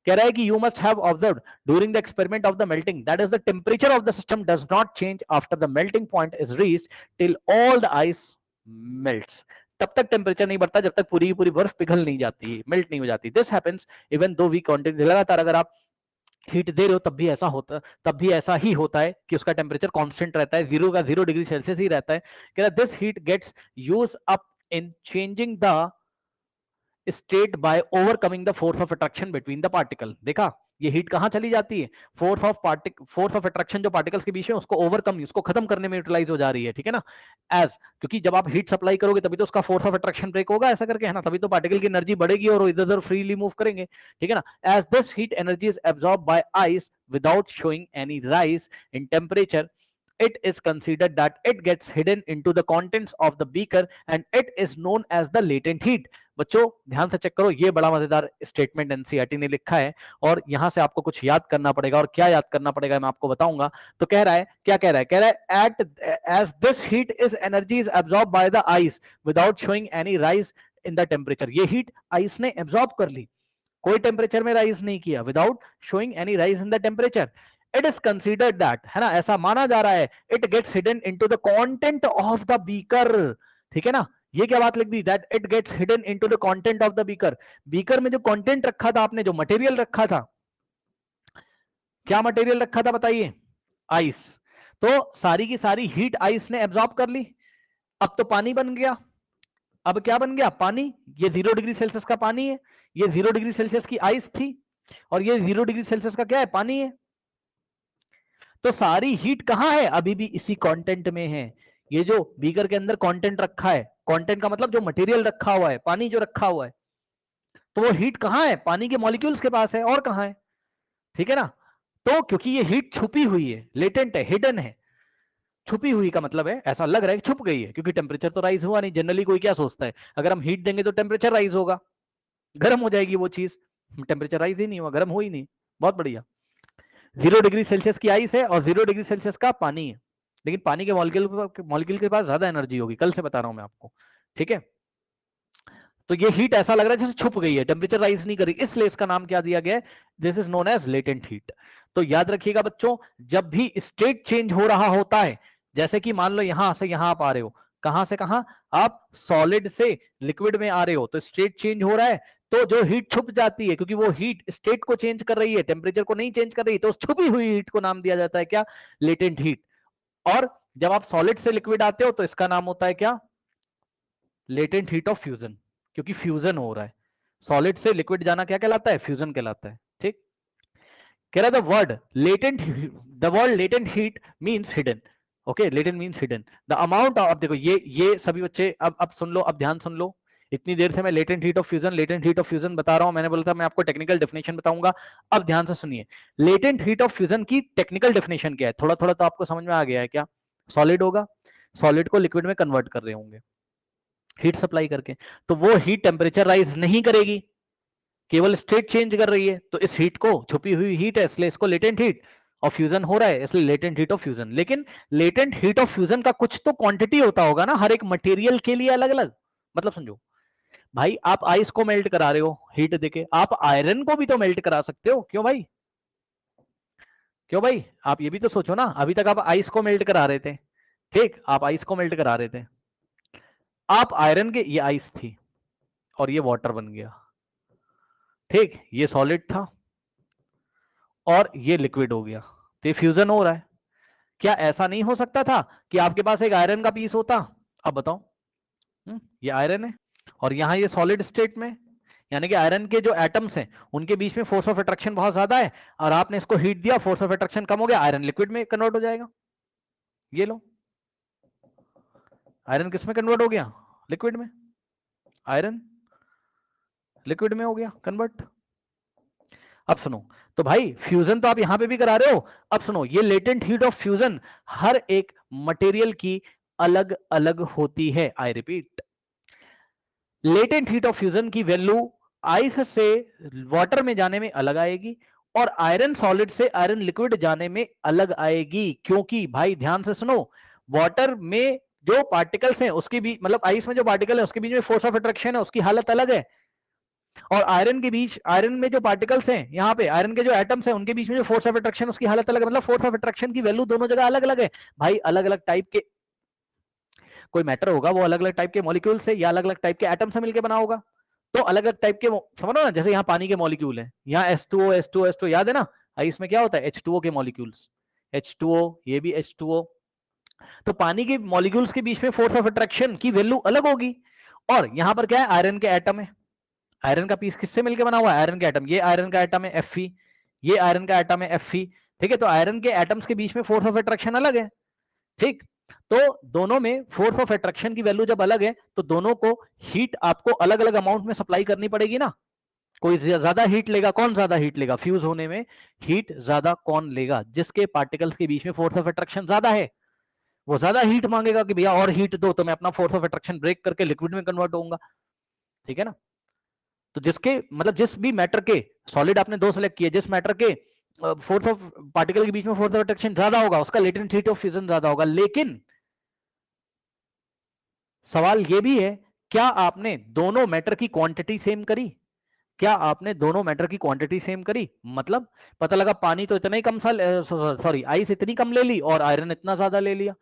कह रहा है कि you must have observed during the experiment of the melting that is the temperature of the system does not change after the melting point is reached till all the ice melts. तब तक temperature नहीं बढ़ता जब तक पूरी की पूरी बर्फ पिघल नहीं जाती, मेल्ट नहीं हो जाती। This happens even though we continue, लगातार अगर आप हीट दे रहे हो तब भी ऐसा ही होता है कि उसका टेम्परेचर कांस्टेंट रहता है, 0 डिग्री सेल्सियस ही रहता है। कह रहा है this heat gets used up in changing the state by overcoming the force of attraction between the particle. देखा ये हीट कहां चली जाती है, फोर्स ऑफ अट्रैक्शन जो पार्टिकल्स के बीच में उसको ओवरकम, उसको खत्म करने में यूटिलाइज हो जा रही है, ठीक है ना। एज क्योंकि जब आप हीट सप्लाई करोगे तभी तो उसका फोर्स ऑफ अट्रैक्शन ब्रेक होगा, ऐसा करके है ना, तभी तो पार्टिकल की एनर्जी बढ़ेगी और इधर उधर फ्रीली मूव करेंगे, ठीक है ना। As this heat energy is absorb by ice without showing any rise in temperature, it is considered that it gets hidden into the contents of the beaker and it is known as the latent heat। बच्चों ध्यान से check करो, ये बड़ा मजेदार statement NCERT ने लिखा है और यहां से आपको कुछ याद करना पड़ेगा, और क्या याद करना पड़ेगा मैं आपको बताऊंगा। तो कह रहा है, क्या कह रहा है, कह रहा है at as this heat is energy is absorb by the ice without showing any rise in the temperature. ये हीट आइस ने एब्सॉर्ब कर ली, कोई टेम्परेचर में राइज नहीं किया, without showing any rise in the temperature. It is considered that, है ना, ऐसा माना जा रहा है, it gets hidden into the content of the beaker, ठीक है ना। ये क्या बात लिख दी, that it gets hidden into the content of the beaker. Beaker में जो कंटेंट रखा था आपने, जो मटेरियल रखा था, क्या मटेरियल रखा था बताइए, आइस। तो सारी की सारी हीट आइस ने एब्सॉर्ब कर ली, अब तो पानी बन गया। अब क्या बन गया, पानी। ये 0 डिग्री सेल्सियस का पानी है, ये 0 डिग्री सेल्सियस की आइस थी, और ये 0 डिग्री सेल्सियस का क्या है, पानी है। तो सारी हीट कहां है, अभी भी इसी कंटेंट में है। ये जो बीकर के अंदर कंटेंट रखा है, कंटेंट का मतलब जो मटेरियल रखा हुआ है, पानी जो रखा हुआ है, तो वो हीट कहां है, पानी के मॉलिक्यूल्स के पास है, और कहां है, ठीक है ना। तो क्योंकि ये हीट छुपी हुई है, लेटेंट है, हिडन है। छुपी हुई का मतलब है ऐसा लग रहा है कि छुप गई है, क्योंकि टेम्परेचर तो राइज हुआ नहीं। जनरली कोई क्या सोचता है, अगर हम हीट देंगे तो टेम्परेचर राइज होगा, गर्म हो जाएगी वो चीज, टेम्परेचर राइज ही नहीं हुआ, गर्म हो ही नहीं। बहुत बढ़िया। 0 डिग्री सेल्सियस की आइस है और 0 डिग्री सेल्सियस का पानी है, लेकिन पानी के मॉलिक्यूल के पास ज्यादा एनर्जी होगी, कल से बता रहा हूं मैं आपको, ठीक है। तो ये हीट ऐसा लग रहा है जैसे छुप गई है, टेम्परेचर राइज नहीं करी, इसलिए इसका नाम क्या दिया गया है, this is known as latent heat. तो याद रखिएगा बच्चों, जब भी स्टेट चेंज हो रहा होता है, जैसे कि मान लो यहां से यहां आप आ रहे हो, कहां से कहां, आप सॉलिड से लिक्विड में आ रहे हो, तो स्टेट चेंज हो रहा है, तो जो हीट छुप जाती है, क्योंकि वो हीट स्टेट को चेंज कर रही है, टेम्परेचर को नहीं चेंज कर रही, तो उस छुपी हुई हीट को नाम दिया जाता है क्या, लेटेंट हीट। और जब आप सॉलिड से लिक्विड आते हो तो इसका नाम होता है क्या, लेटेंट हीट ऑफ फ्यूजन, क्योंकि फ्यूजन हो रहा है। सॉलिड से लिक्विड जाना क्या कहलाता है, फ्यूजन कहलाता है, ठीक। कह रहा the word latent heat means hidden. Okay, latent means hidden the amount of, देखो ये सभी बच्चे अब सुन लो, अब ध्यान सुन लो। इतनी देर से मैं लेटेंट हीट ऑफ फ्यूजन बता रहा हूं, मैंने बोला था मैं आपको टेक्निकल डेफिनेशन बताऊंगा। अब ध्यान से सुनिए, लेटेंट हीट ऑफ फ्यूजन की टेक्निकल डेफिनेशन क्या है, थोड़ा थोड़ा तो आपको समझ में आ गया है क्या। सॉलिड होगा, सॉलिड को लिक्विड में कन्वर्ट कर रहे होंगे हीट सप्लाई करके, तो वो हीट टेम्परेचर राइज नहीं करेगी, केवल स्टेट चेंज कर रही है। तो इस हीट को, छुपी हुई हीट है, इसलिए इसको लेटेंट हीट ऑफ फ्यूजन हो रहा है, इसलिए लेटेंट हीट ऑफ फ्यूजन। लेकिन लेटेंट हीट ऑफ फ्यूजन का कुछ तो क्वांटिटी होता होगा ना, हर एक मटेरियल के लिए अलग अलग। मतलब समझो भाई, आप आइस को मेल्ट करा रहे हो हीट देके, आप आयरन को भी तो मेल्ट करा सकते हो, क्यों भाई, क्यों भाई, आप ये भी तो सोचो ना। अभी तक आप आइस को मेल्ट करा रहे थे, ठीक, आप आइस को मेल्ट करा रहे थे, आप आयरन के, ये आइस थी और ये वाटर बन गया, ठीक, ये सॉलिड था और ये लिक्विड हो गया, तो ये फ्यूजन हो रहा है। क्या ऐसा नहीं हो सकता था कि आपके पास एक आयरन का पीस होता? अब बताओ, ये आयरन है और यहां ये सॉलिड स्टेट में, यानी कि आयरन के जो एटम्स हैं उनके बीच में फोर्स ऑफ अट्रैक्शन बहुत ज्यादा है, और आपने इसको हीट दिया, फोर्स ऑफ अट्रैक्शन कम हो गया, आयरन लिक्विड में कन्वर्ट हो जाएगा। ये लो, आयरन किस में कन्वर्ट हो गया? लिक्विड में। आयरन लिक्विड में हो गया कन्वर्ट। अब सुनो, तो भाई फ्यूजन तो आप यहां पे भी करा रहे हो। अब सुनो, ये लेटेंट हीट ऑफ फ्यूजन हर एक मटेरियल की अलग अलग होती है। I repeat, latent heat of fusion की वैल्यू आइस से वाटर में जाने में अलग आएगी और आयरन सॉलिड से आयरन लिक्विड जाने में अलग आएगी। क्योंकि भाई ध्यान से सुनो, वाटर में जो पार्टिकल्स हैं उसके बीच, मतलब आइस में जो पार्टिकल है उसके बीच में फोर्स ऑफ अट्रैक्शन है, उसकी हालत अलग है। और आयरन के बीच, आयरन में जो पार्टिकल्स हैं, यहाँ पे आयरन के जो एटम्स हैं उनके बीच में जो फोर्स ऑफ अट्रैक्शन, उसकी हालत अलग है। मतलब फोर्स ऑफ अट्रैक्शन की वैल्यू दोनों जगह अलग अलग है भाई। अलग अलग टाइप के कोई मैटर होगा, वो अलग अलग टाइप के मॉलिक्यूल से या अलग अलग टाइप के एटम से मिलकर बना होगा। तो अलग अलग टाइप के, समझो ना, जैसे यहाँ पानी के मॉलिक्यूल है, यहाँ H2O H2O H2O, याद है ना? इसमें क्या होता है? H2O के मॉलिक्यूल्स, H2O, ये भी H2O। तो पानी के मॉलिक्यूल्स के बीच में फोर्स ऑफ अट्रैक्शन की वैल्यू अलग होगी। और यहाँ पर क्या है? आयरन के एटम है। आयरन का पीस किससे मिलकर बना हुआ है? आयरन का एटम। ये आयरन का एटम है Fe, ये आयरन का एटम है Fe। ठीक है, तो आयरन के एटम्स के बीच में फोर्स ऑफ अट्रैक्शन अलग है। ठीक, तो दोनों में फोर्स ऑफ अट्रैक्शन की वैल्यू जब अलग है तो दोनों को हीट आपको अलग अलग अमाउंट में सप्लाई करनी पड़ेगी ना। कोई ज्यादा हीट लेगा, कौन ज्यादा हीट लेगा? फ्यूज होने में हीट ज्यादा कौन लेगा? जिसके पार्टिकल्स के बीच में फोर्स ऑफ अट्रैक्शन ज्यादा है, वो ज्यादा हीट मांगेगा कि भैया और हीट दो, तो मैं अपना फोर्स ऑफ अट्रैक्शन ब्रेक करके लिक्विड में कन्वर्ट होऊंगा। ठीक है ना? तो जिसके, मतलब जिस भी मैटर के, सॉलिड आपने दो सेलेक्ट किए, जिस मैटर के फोर्स ऑफ पार्टिकल के बीच में फोर्स ऑफ अट्रैक्शन ज्यादा होगा उसका लेटेंट हीट ऑफ फ्यूजन ज्यादा होगा। लेकिन सवाल यह भी है, क्या आपने दोनों मैटर की क्वांटिटी सेम करी? क्या आपने दोनों मैटर की क्वांटिटी सेम करी? मतलब पता लगा पानी तो इतना ही कम सा, सॉरी आइस इतनी कम ले ली और आयरन इतना ज्यादा ले लिया।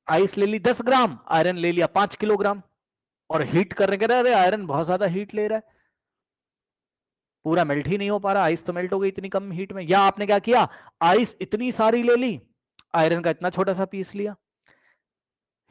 आइस ले ली 10 ग्राम, आयरन ले लिया 5 किलोग्राम, और हीट करने के रहे, आयरन बहुत ज्यादा हीट ले रहा है, पूरा मेल्ट ही नहीं हो पा रहा, आइस तो मेल्ट हो गई इतनी कम हीट में। या आपने क्या किया, आइस इतनी सारी ले ली, आयरन का इतना छोटा सा पीस लिया।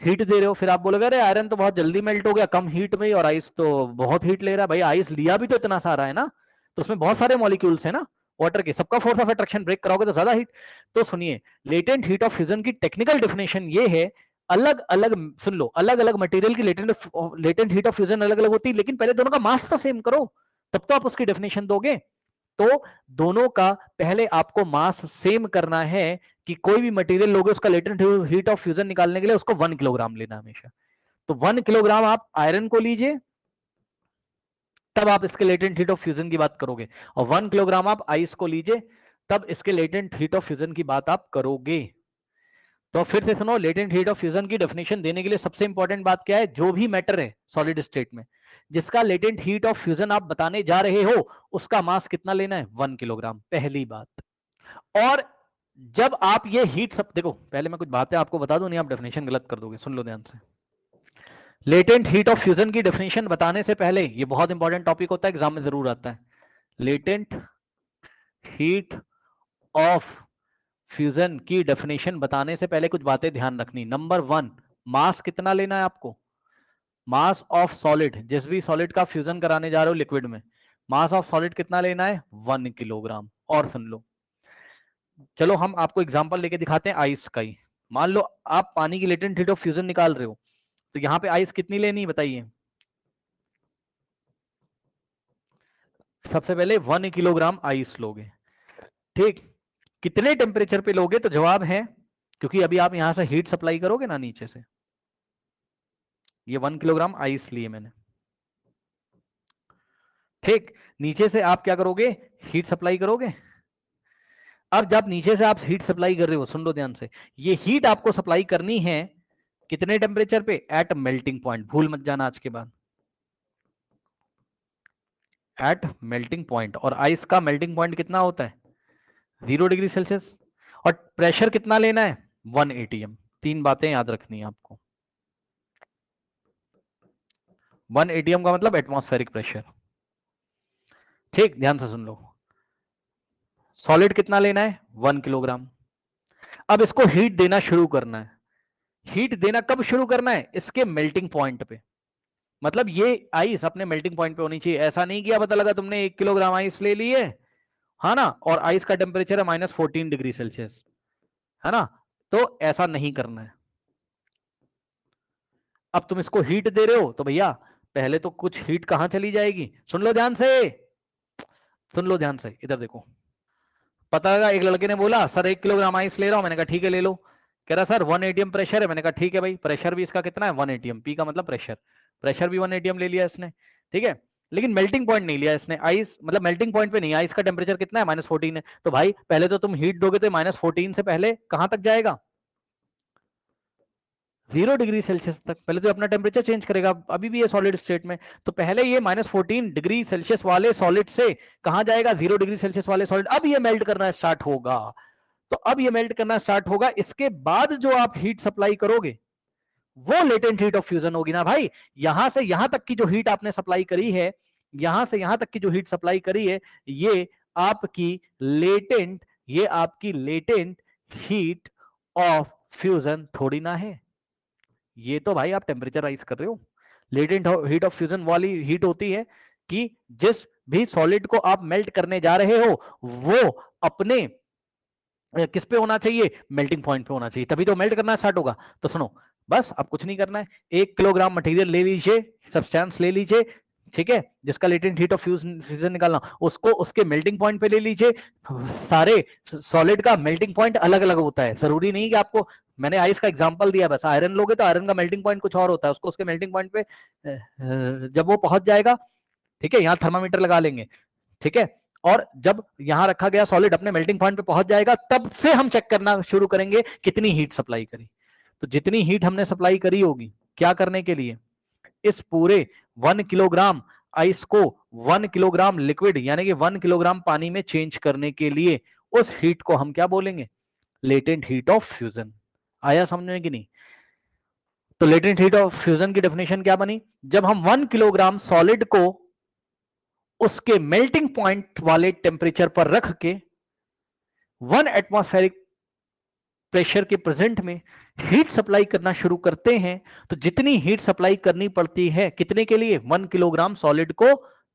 हीट दे रहे हो, फिर आप बोलोगे अरे आयरन तो बहुत जल्दी मेल्ट हो गया कम हीट में, और आइस तो बहुत हीट ले रहा है। भाई आइस लिया भी तो इतना सारा है ना, तो उसमें बहुत सारे मॉलिक्यूल्स है ना वाटर के, सबका फोर्स ऑफ अट्रैक्शन ब्रेक कराओगे तो ज्यादा हीट। तो सुनिए, लेटेंट हीट ऑफ फ्यूजन की टेक्निकल डेफिनेशन ये है, अलग अलग, सुन लो, अलग अलग मटेरियल की लेटेंट हीट ऑफ फ्यूजन अलग अलग होती है, लेकिन पहले दोनों का मास तो सेम करो, तब तो आप उसकी डेफिनेशन दोगे। तो दोनों का पहले आपको मास सेम करना है, कि कोई भी मटेरियल लोगे उसका लेटेंट हीट ऑफ फ्यूजन निकालने के लिए उसको 1 किलोग्राम लेना हमेशा। तो 1 किलोग्राम आप आयरन को लीजिए, तब आप इसके लेटेंट हीट ऑफ फ्यूजन की बात करोगे, और 1 किलोग्राम आप आइस को लीजिए, तब इसके लेटेंट हीट ऑफ फ्यूजन की बात आप करोगे। तो फिर से सुनो, लेटेंट हीट ऑफ फ्यूजन की डेफिनेशन देने के लिए सबसे इंपॉर्टेंट बात क्या है? जो भी मैटर है सॉलिड स्टेट में जिसका लेटेंट हीट ऑफ फ्यूजन आप बताने जा रहे हो, उसका मास कितना लेना है? 1 किलोग्राम, पहली बात। और जब आप ये हीट सब, देखो पहले मैं कुछ बातें आपको बता दूं, नहीं आप डेफिनेशन गलत कर दोगे, सुन लो ध्यान से। लेटेंट हीट ऑफ फ्यूजन की डेफिनेशन बताने से पहले, ये बहुत इंपॉर्टेंट टॉपिक होता है, एग्जाम में जरूर आता है। लेटेंट हीट ऑफ फ्यूजन की डेफिनेशन बताने से पहले कुछ बातें ध्यान रखनी। नंबर 1, मास कितना लेना है आपको? मास ऑफ सॉलिड, जिस भी सॉलिड का फ्यूजन कराने जा रहे हो लिक्विड में, मास ऑफ सॉलिड कितना लेना है? 1 किलोग्राम। और सुन लो, चलो हम आपको एग्जांपल लेके दिखाते हैं आइस का ही। मान लो आप पानी की लेटेंट हीट ऑफ फ्यूजन निकाल रहे हो, तो यहाँ पे आइस कितनी लेनी है बताइए? सबसे पहले 1 किलोग्राम आइस लोगे। ठीक, कितने टेम्परेचर पे लोगे? तो जवाब है, क्योंकि अभी आप यहां से हीट सप्लाई करोगे ना नीचे से, ये 1 किलोग्राम आइस लिए मैंने। ठीक, नीचे से आप क्या करोगे? हीट सप्लाई करोगे। अब जब नीचे से आप हीट सप्लाई कर रहे हो, सुन लो ध्यान से, ये हीट आपको सप्लाई करनी है कितने टेम्परेचर पे? एट मेल्टिंग पॉइंट, भूल मत जाना आज के बाद, एट मेल्टिंग पॉइंट। और आइस का मेल्टिंग पॉइंट कितना होता है? 0 डिग्री सेल्सियस। और प्रेशर कितना लेना है? 1 atm। तीन बातें याद रखनी है आपको, 1 atm का मतलब एटमॉस्फेरिक प्रेशर। ठीक, ध्यान से सुन लो। सॉलिड कितना लेना है? 1 किलोग्राम। अब इसको हीट देना शुरू करना है। हीट देना कब शुरू करना है? इसके मेल्टिंग पॉइंट पे। मतलब ये आइस अपने मेल्टिंग पॉइंट पे होनी चाहिए। ऐसा नहीं किया पता लगा तुमने 1 किलोग्राम आइस ले ली है ना, और आइस का टेम्परेचर है -14 डिग्री सेल्सियस, है ना, तो ऐसा नहीं करना है। अब तुम इसको हीट दे रहे हो तो भैया पहले तो कुछ हीट कहां चली जाएगी? सुन लो ध्यान से, सुन लो ध्यान से, इधर देखो। पता लगा एक लड़के ने बोला सर 1 किलोग्राम आइस ले रहा हूं। मैंने कहा ठीक है ले लो। कह रहा सर 1 एटीएम प्रेशर है। मैंने कहा ठीक है भाई, प्रेशर भी इसका कितना है? 1 एटीएम। पी का मतलब प्रेशर, प्रेशर भी 1 एटीएम ले लिया इसने, ठीक है। लेकिन मेल्टिंग पॉइंट नहीं लिया इसने। आइस मतलब मेल्टिंग पॉइंट पे नहीं, आइस का टेम्परेचर कितना है? -14 है। तो भाई पहले तो तुम हीट दोगे तो -14 से पहले कहां तक जाएगा? 0 डिग्री सेल्सियस तक। पहले तो अपना टेम्परेचर चेंज करेगा। अभी भी ये सॉलिड स्टेट में, तो पहले ये -14 डिग्री सेल्सियस वाले सॉलिड से कहां जाएगा? 0 डिग्री सेल्सियस वाले सॉलिड। अब ये मेल्ट करना स्टार्ट होगा। तो अब ये मेल्ट करना स्टार्ट होगा। इसके बाद जो आप हीट सप्लाई करोगे वो लेटेंट हीट ऑफ फ्यूजन होगी ना भाई। यहां से यहां तक की जो हीट आपने सप्लाई करी है, यहां से यहां तक की जो हीट सप्लाई करी है, ये आपकी लेटेंट, ये आपकी लेटेंट हीट ऑफ फ्यूजन थोड़ी ना है। ये तो भाई आप टेम्परेचर राइज कर रहे हो। लेटेंट हीट ऑफ फ्यूजन वाली हीट होती है कि जिस भी सॉलिड को आप मेल्ट करने जा रहे हो वो अपने किस पे होना चाहिए? मेल्टिंग पॉइंट पे होना चाहिए, तभी तो मेल्ट करना स्टार्ट होगा। तो सुनो, बस अब कुछ नहीं करना है। 1 किलोग्राम मटेरियल ले लीजिए, सब्सटेंस ले लीजिए, ठीक है, जिसका लेटेंट हीट ऑफ फ्यूजन निकालना, उसको उसके मेल्टिंग पॉइंट पे ले लीजिए। सारे सॉलिड का मेल्टिंग पॉइंट अलग अलग होता है। जरूरी नहीं कि आपको, मैंने आइस का एग्जांपल दिया बस। आयरन लोगे तो आयरन का मेल्टिंग पॉइंट कुछ और होता है, उसको उसके मेल्टिंग पॉइंट पे जब वो पहुंच जाएगा, ठीक है, यहाँ थर्मामीटर लगा लेंगे, ठीक है, और जब यहां रखा गया सॉलिड अपने मेल्टिंग पॉइंट पे पहुंच जाएगा, तब से हम चेक करना शुरू करेंगे कितनी हीट सप्लाई करी। तो जितनी हीट हमने सप्लाई करी होगी, क्या करने के लिए? इस पूरे 1 किलोग्राम आइस को 1 किलोग्राम लिक्विड यानी कि 1 किलोग्राम पानी में चेंज करने के लिए, उस हीट को हम क्या बोलेंगे? Latent heat of fusion. आया समझ में कि नहीं? तो लेटेंट हीट ऑफ फ्यूजन की डेफिनेशन क्या बनी? जब हम 1 किलोग्राम सॉलिड को उसके मेल्टिंग पॉइंट वाले टेम्परेचर पर रख के 1 एटमॉस्फेरिक प्रेशर के प्रेजेंट में हीट सप्लाई करना शुरू करते हैं, तो जितनी हीट सप्लाई करनी पड़ती है कितने के लिए? 1 किलोग्राम सॉलिड को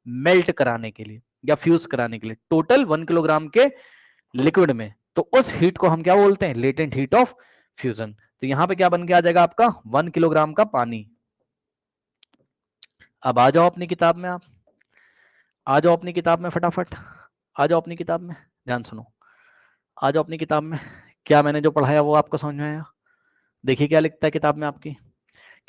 मेल्ट कराने के लिए या फ्यूज कराने के लिए, टोटल 1 किलोग्राम के लिक्विड में। तो उस हीट को हम क्या बोलते हैं? Latent heat of fusion. तो यहां पे क्या बन के आ जाएगा आपका? 1 किलोग्राम का पानी। अब आ जाओ अपनी किताब में, आप आ जाओ अपनी किताब में फटाफट, आ जाओ अपनी किताब में, ध्यान सुनो, आ जाओ अपनी किताब में। क्या मैंने जो पढ़ाया वो आपको समझ में आया? देखिए क्या लिखता है किताब में आपकी।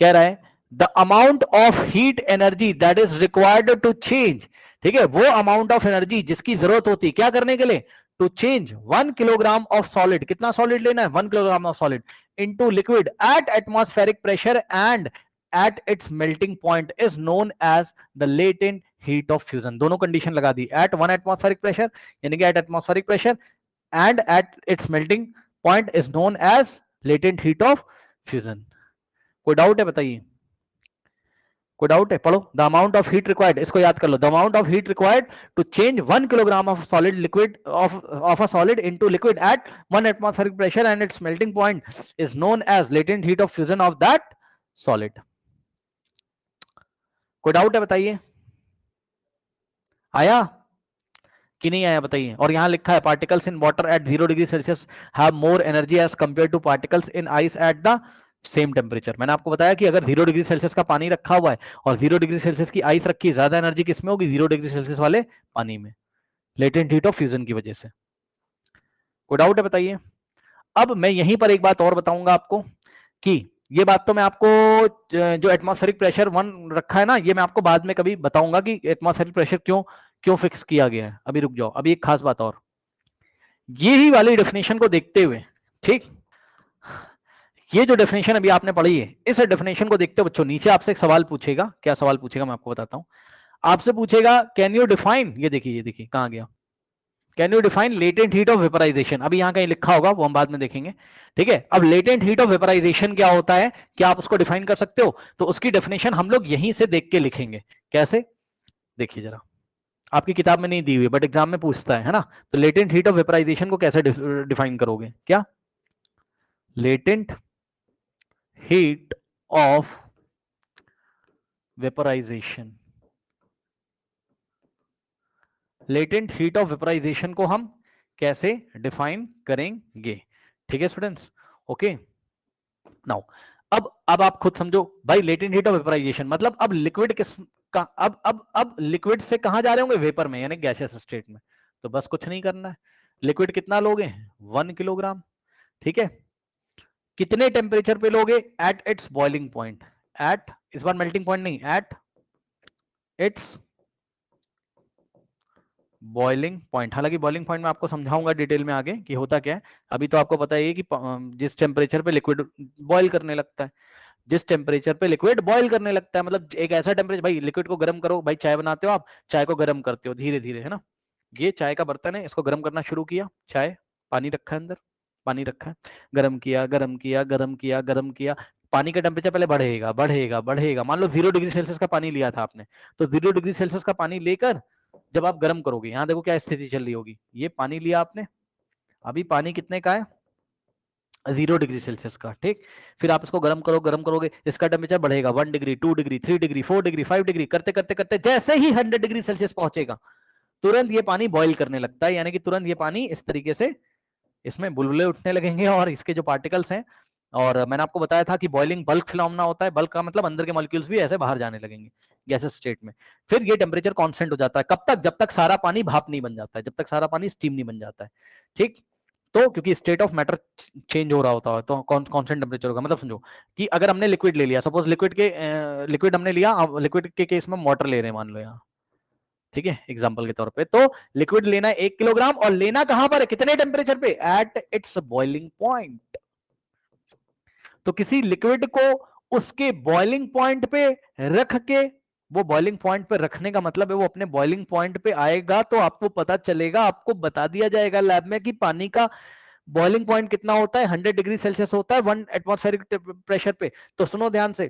कह रहा है the amount of heat energy that is required to change, ठीक है, वो अमाउंट ऑफ एनर्जी जिसकी जरूरत होती है क्या करने के लिए? To change 1 kilogram of solid, कितना सॉलिड लेना है? 1 kilogram of solid into liquid at atmospheric pressure and at its melting point is known as the latent heat of fusion. दोनों कंडीशन लगा दी, एट 1 एटमॉस्फेरिक प्रेशर यानी कि at atmospheric pressure and at its melting point is known as latent heat of fusion. कोई doubt है बताइए? कोई doubt है? पढ़ो। The amount of heat required, इसको याद कर लो, the amount of heat required to change 1 kilogram of solid liquid of a solid into liquid at 1 atmospheric pressure and its melting point is known as latent heat of fusion of that solid. कोई doubt है बताइए? आया कि नहीं आया बताइए? और यहां लिखा है particles in water at 0 degree Celsius have more energy as compare to particles in ice at the same temperature. मैंने आपको बताया कि अगर 0 डिग्री सेल्सियस का पानी रखा हुआ है और 0 डिग्री सेल्सियस की आइस रखी है, ज्यादा एनर्जी किसमें होगी? 0 डिग्री सेल्सियस वाले पानी में, लेटेंट हीट ऑफ फ्यूजन की वजह से। कोई डाउट है बताइए? अब मैं यहीं पर एक बात और बताऊंगा आपको कि ये बात तो मैं आपको जो एटमॉस्फेरिक प्रेशर 1 रखा है ना, ये मैं आपको बाद में कभी बताऊंगा कि एटमॉस्फेरिक प्रेशर क्यों क्यों फिक्स किया गया है। अभी रुक जाओ, अभी एक खास बात और, ये ही वाली डेफिनेशन को देखते हुए, ठीक, ये जो डेफिनेशन अभी आपने पढ़ी है, इस डेफिनेशन को देखते हुए बच्चों नीचे आपसे एक सवाल पूछेगा। क्या सवाल पूछेगा मैं आपको बताता हूं। आपसे पूछेगा कैन यू डिफाइन, ये देखिए कहां गया, can you define latent heat of vaporization? अभी यहां कहीं लिखा होगा, वो हम बाद में देखेंगे, ठीक है। अब लेटेंट हीट ऑफ वेपराइजेशन क्या होता है, क्या आप उसको डिफाइन कर सकते हो? तो उसकी डेफिनेशन हम लोग यहीं से देख के लिखेंगे। कैसे? देखिए जरा, आपकी किताब में नहीं दी हुई बट एग्जाम में पूछता है ना। तो लेटेंट हीट ऑफ वेपराइजेशन को कैसे डिफाइन करोगे? क्या? Latent heat of vaporization, latent heat of vaporization को हम कैसे डिफाइन करेंगे? ठीक है स्टूडेंट्स, ओके। नाउ अब आप खुद समझो भाई, लेटेंट हीट ऑफ वेपराइजेशन मतलब अब लिक्विड किस का, अब लिक्विड से कहां जा रहे होंगे? वेपर में, यानी गैसियस स्टेट में। तो बस कुछ नहीं करना है, लिक्विड कितना लोगे? 1 किलोग्राम, ठीक है। कितने टेम्परेचर पे लोगे? At its boiling point, at, इस बार मेल्टिंग पॉइंट नहीं, एट इट्स बॉइलिंग पॉइंट। हालांकि बॉइलिंग पॉइंट में आपको समझाऊंगा डिटेल में आगे कि होता क्या है। अभी तो आपको पता ही है कि जिस टेम्परेचर पे लिक्विड बॉईल करने लगता है, जिस टेम्परेचर पे लिक्विड बॉईल करने लगता है, मतलब एक ऐसा टेम्परेचर, भाई लिक्विड को गर्म करो, भाई चाय बनाते हो आप, चाय को गर्म करते हो धीरे धीरे, है ना। ये चाय का बर्तन है, इसको गर्म करना शुरू किया, चाय, पानी रखा है अंदर, पानी रखा है, गर्म किया गर्म किया गर्म किया गर्म किया, पानी का टेम्परेचर पहले बढ़ेगा बढ़ेगा बढ़ेगा। मान लो 0 डिग्री सेल्सियस का पानी लिया था आपने, तो 0 डिग्री सेल्सियस का पानी लेकर जब आप गर्म करोगे, यहां देखो क्या स्थिति चल रही होगी। ये पानी लिया आपने, अभी पानी कितने का है? 0 डिग्री सेल्सियस का, ठीक। फिर आप इसको गर्म करो, गर्म करोगे, इसका टेम्परेचर बढ़ेगा 1 degree, 2 degree, 3 degree, 4 degree, 5 degree, करते करते करते जैसे ही 100 डिग्री सेल्सियस पहुंचेगा, तुरंत ये पानी बॉईल करने लगता है। यानी कि तुरंत ये पानी इस तरीके से, इसमें बुलबुले उठने लगेंगे और इसके जो पार्टिकल्स हैं, और मैंने आपको बताया था कि बॉइलिंग बल्क फिनोमेना होता है। बल्क का मतलब अंदर के मॉलिक्यूल्स भी ऐसे बाहर जाने लगेंगे गैसेस स्टेट में। फिर ये टेम्परेचर कांस्टेंट हो जाता है, कब तक? जब तक सारा पानी भाप नहीं बन जाता है, जब तक सारा पानी स्टीम नहीं बन जाता है, ठीक। तो क्योंकि स्टेट ऑफ मैटर चेंज हो रहा होता है, तो कांस्टेंट टेम्परेचर होगा। मतलब समझो कि अगर हमने लिक्विड ले लिया, सपोज लिक्विड हमने लिया, लिक्विड के केस में वाटर ले रहे हैं मान लो यहाँ, ठीक है, एग्जांपल के तौर पे। तो लिक्विड लेना है 1 किलोग्राम, और लेना कहां पर है? कितने टेम्परेचर पे? Eight its boiling point. तो किसी लिक्विड को उसके बॉइलिंग पॉइंट पे रख के, वो बॉइलिंग पॉइंट पे रखने का मतलब है वो अपने बॉइलिंग पॉइंट पे आएगा तो आपको पता चलेगा, आपको बता दिया जाएगा लैब में कि पानी का बॉइलिंग पॉइंट कितना होता है, 100 डिग्री सेल्सियस होता है 1 एटमॉस्फेरिक प्रेशर पे। तो सुनो ध्यान से,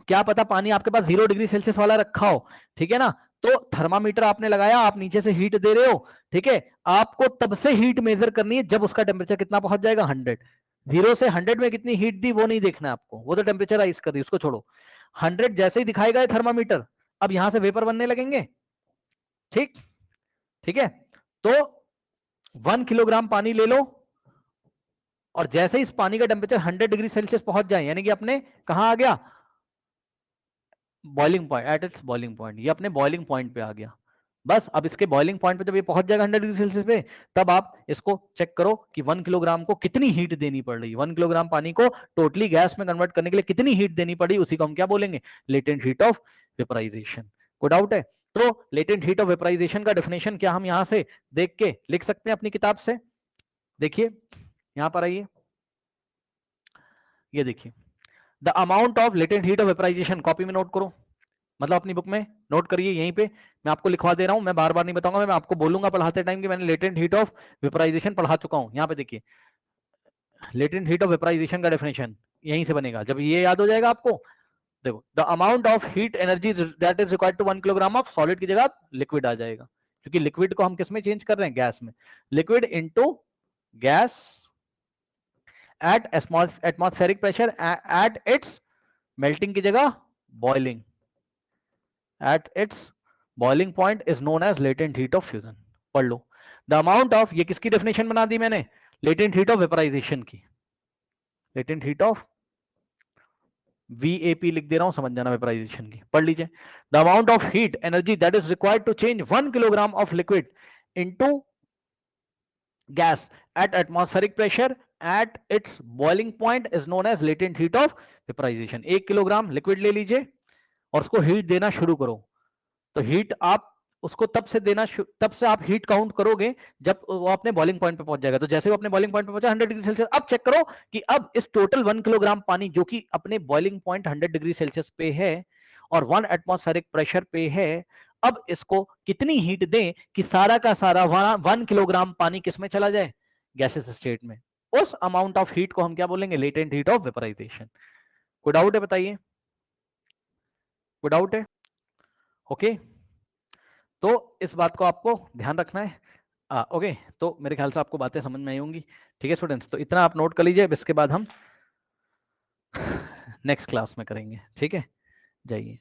क्या पता पानी आपके पास 0 डिग्री सेल्सियस वाला रखा हो, ठीक है ना। तो थर्मामीटर आपने लगाया, आप नीचे से हीट दे रहे हो, ठीक है। आपको तब से हीट मेजर करनी है जब उसका टेम्परेचर कितना पहुंच जाएगा? 100। 0 से 100 में कितनी हीट दी वो नहीं देखना है आपको, वो तो टेम्परेचर राइज कर दी, उसको छोड़ो। 100 जैसे ही दिखाएगा थर्मामीटर, अब यहां से वेपर बनने लगेंगे, ठीक, ठीक है। तो 1 किलोग्राम पानी ले लो, और जैसे ही इस पानी का टेम्परेचर 100 डिग्री सेल्सियस पहुंच जाए, यानी कि अपने कहां आ गया? Boiling point, eight its boiling point, ये अपने बॉइलिंग पॉइंट पे आ गया। बस अब इसके बॉइलिंग पॉइंट पे जब ये पहुंच जाएगा 100 डिग्री सेल्सियस पे, तब आप इसको चेक करो कि 1 किलोग्राम को कितनी हीट देनी पड़ रही है। 1 किलोग्राम पानी को टोटली गैस में कन्वर्ट करने के लिए कितनी हीट देनी पड़ी, उसी को हम क्या बोलेंगे? Latent heat of vaporization. कोई डाउट है? तो लेटेंट हीट ऑफ वेपराइजेशन का डेफिनेशन क्या हम यहां से देख के लिख सकते हैं अपनी किताब से? देखिए यहां पर आइए, ये देखिए, the amount of latent heat of vaporization, copy में नोट करो, मतलब अपनी बुक में नोट करिए, यहीं पे मैं आपको लिखवा दे रहा हूं, मैं बार बार नहीं बताऊंगा, मैं आपको बोलूंगा पढ़ाते टाइम कि मैंने लेटेंट हीट ऑफ वेपराइजेशन पढ़ा चुका हूं। यहां पे देखिए, लेटेंट हीट ऑफ वेपराइजेशन का डेफिनेशन यहीं से बनेगा, जब ये याद हो जाएगा आपको। देखो, the amount of heat energy that is required to 1 kilogram of solid की जगह लिक्विड आ जाएगा, क्योंकि लिक्विड को हम किस में चेंज कर रहे हैं? गैस में। Liquid into gas at atmospheric pressure at its melting की जगह boiling, at its boiling point is known as latent heat of fusion। पढ़ लो, the amount of, ये किसकी डेफिनेशन बना दी मैंने? latent heat of vaporization की, latent heat of VAP लिख दे रहा हूं, समझ जाना वेपराइजेशन की, पढ़ लीजिए। The amount of heat energy that is required to change 1 kilogram of liquid into gas at atmospheric pressure at its boiling point is known as latent heat of vaporization। 1 kilogram liquid ले लीजिए और उसको heat देना शुरू करो, तो heat आप उसको तब से देना, तब से आप हीट काउंट करोगे जब वो अपने बॉइलिंग पॉइंट पे पहुंच जाएगा। तो जैसे वो अपने बॉइलिंग पॉइंट पे पहुंचा 100 डिग्री सेल्सियस, अब चेक करो कि अब इस टोटल 1 किलोग्राम पानी जो कि अपने बॉइलिंग पॉइंट 100 डिग्री सेल्सियस पे है और 1 एटमॉस्फेरिक प्रेशर पे है, अब इसको कितनी हीट दें कि सारा का सारा 1 किलोग्राम पानी किसमें चला जाए, गैसेस स्टेट में। उस अमाउंट ऑफ हीट को हम क्या बोलेंगे, लेटेंट हीट ऑफ वेपराइजेशन। कोई डाउट है बताइए, कोई डाउट है? ओके, तो इस बात को आपको ध्यान रखना है। ओके, तो मेरे ख्याल से आपको बातें समझ में आई होंगी। ठीक है स्टूडेंट्स, तो इतना आप नोट कर लीजिए, इसके बाद हम नेक्स्ट क्लास में करेंगे। ठीक है, जाइए।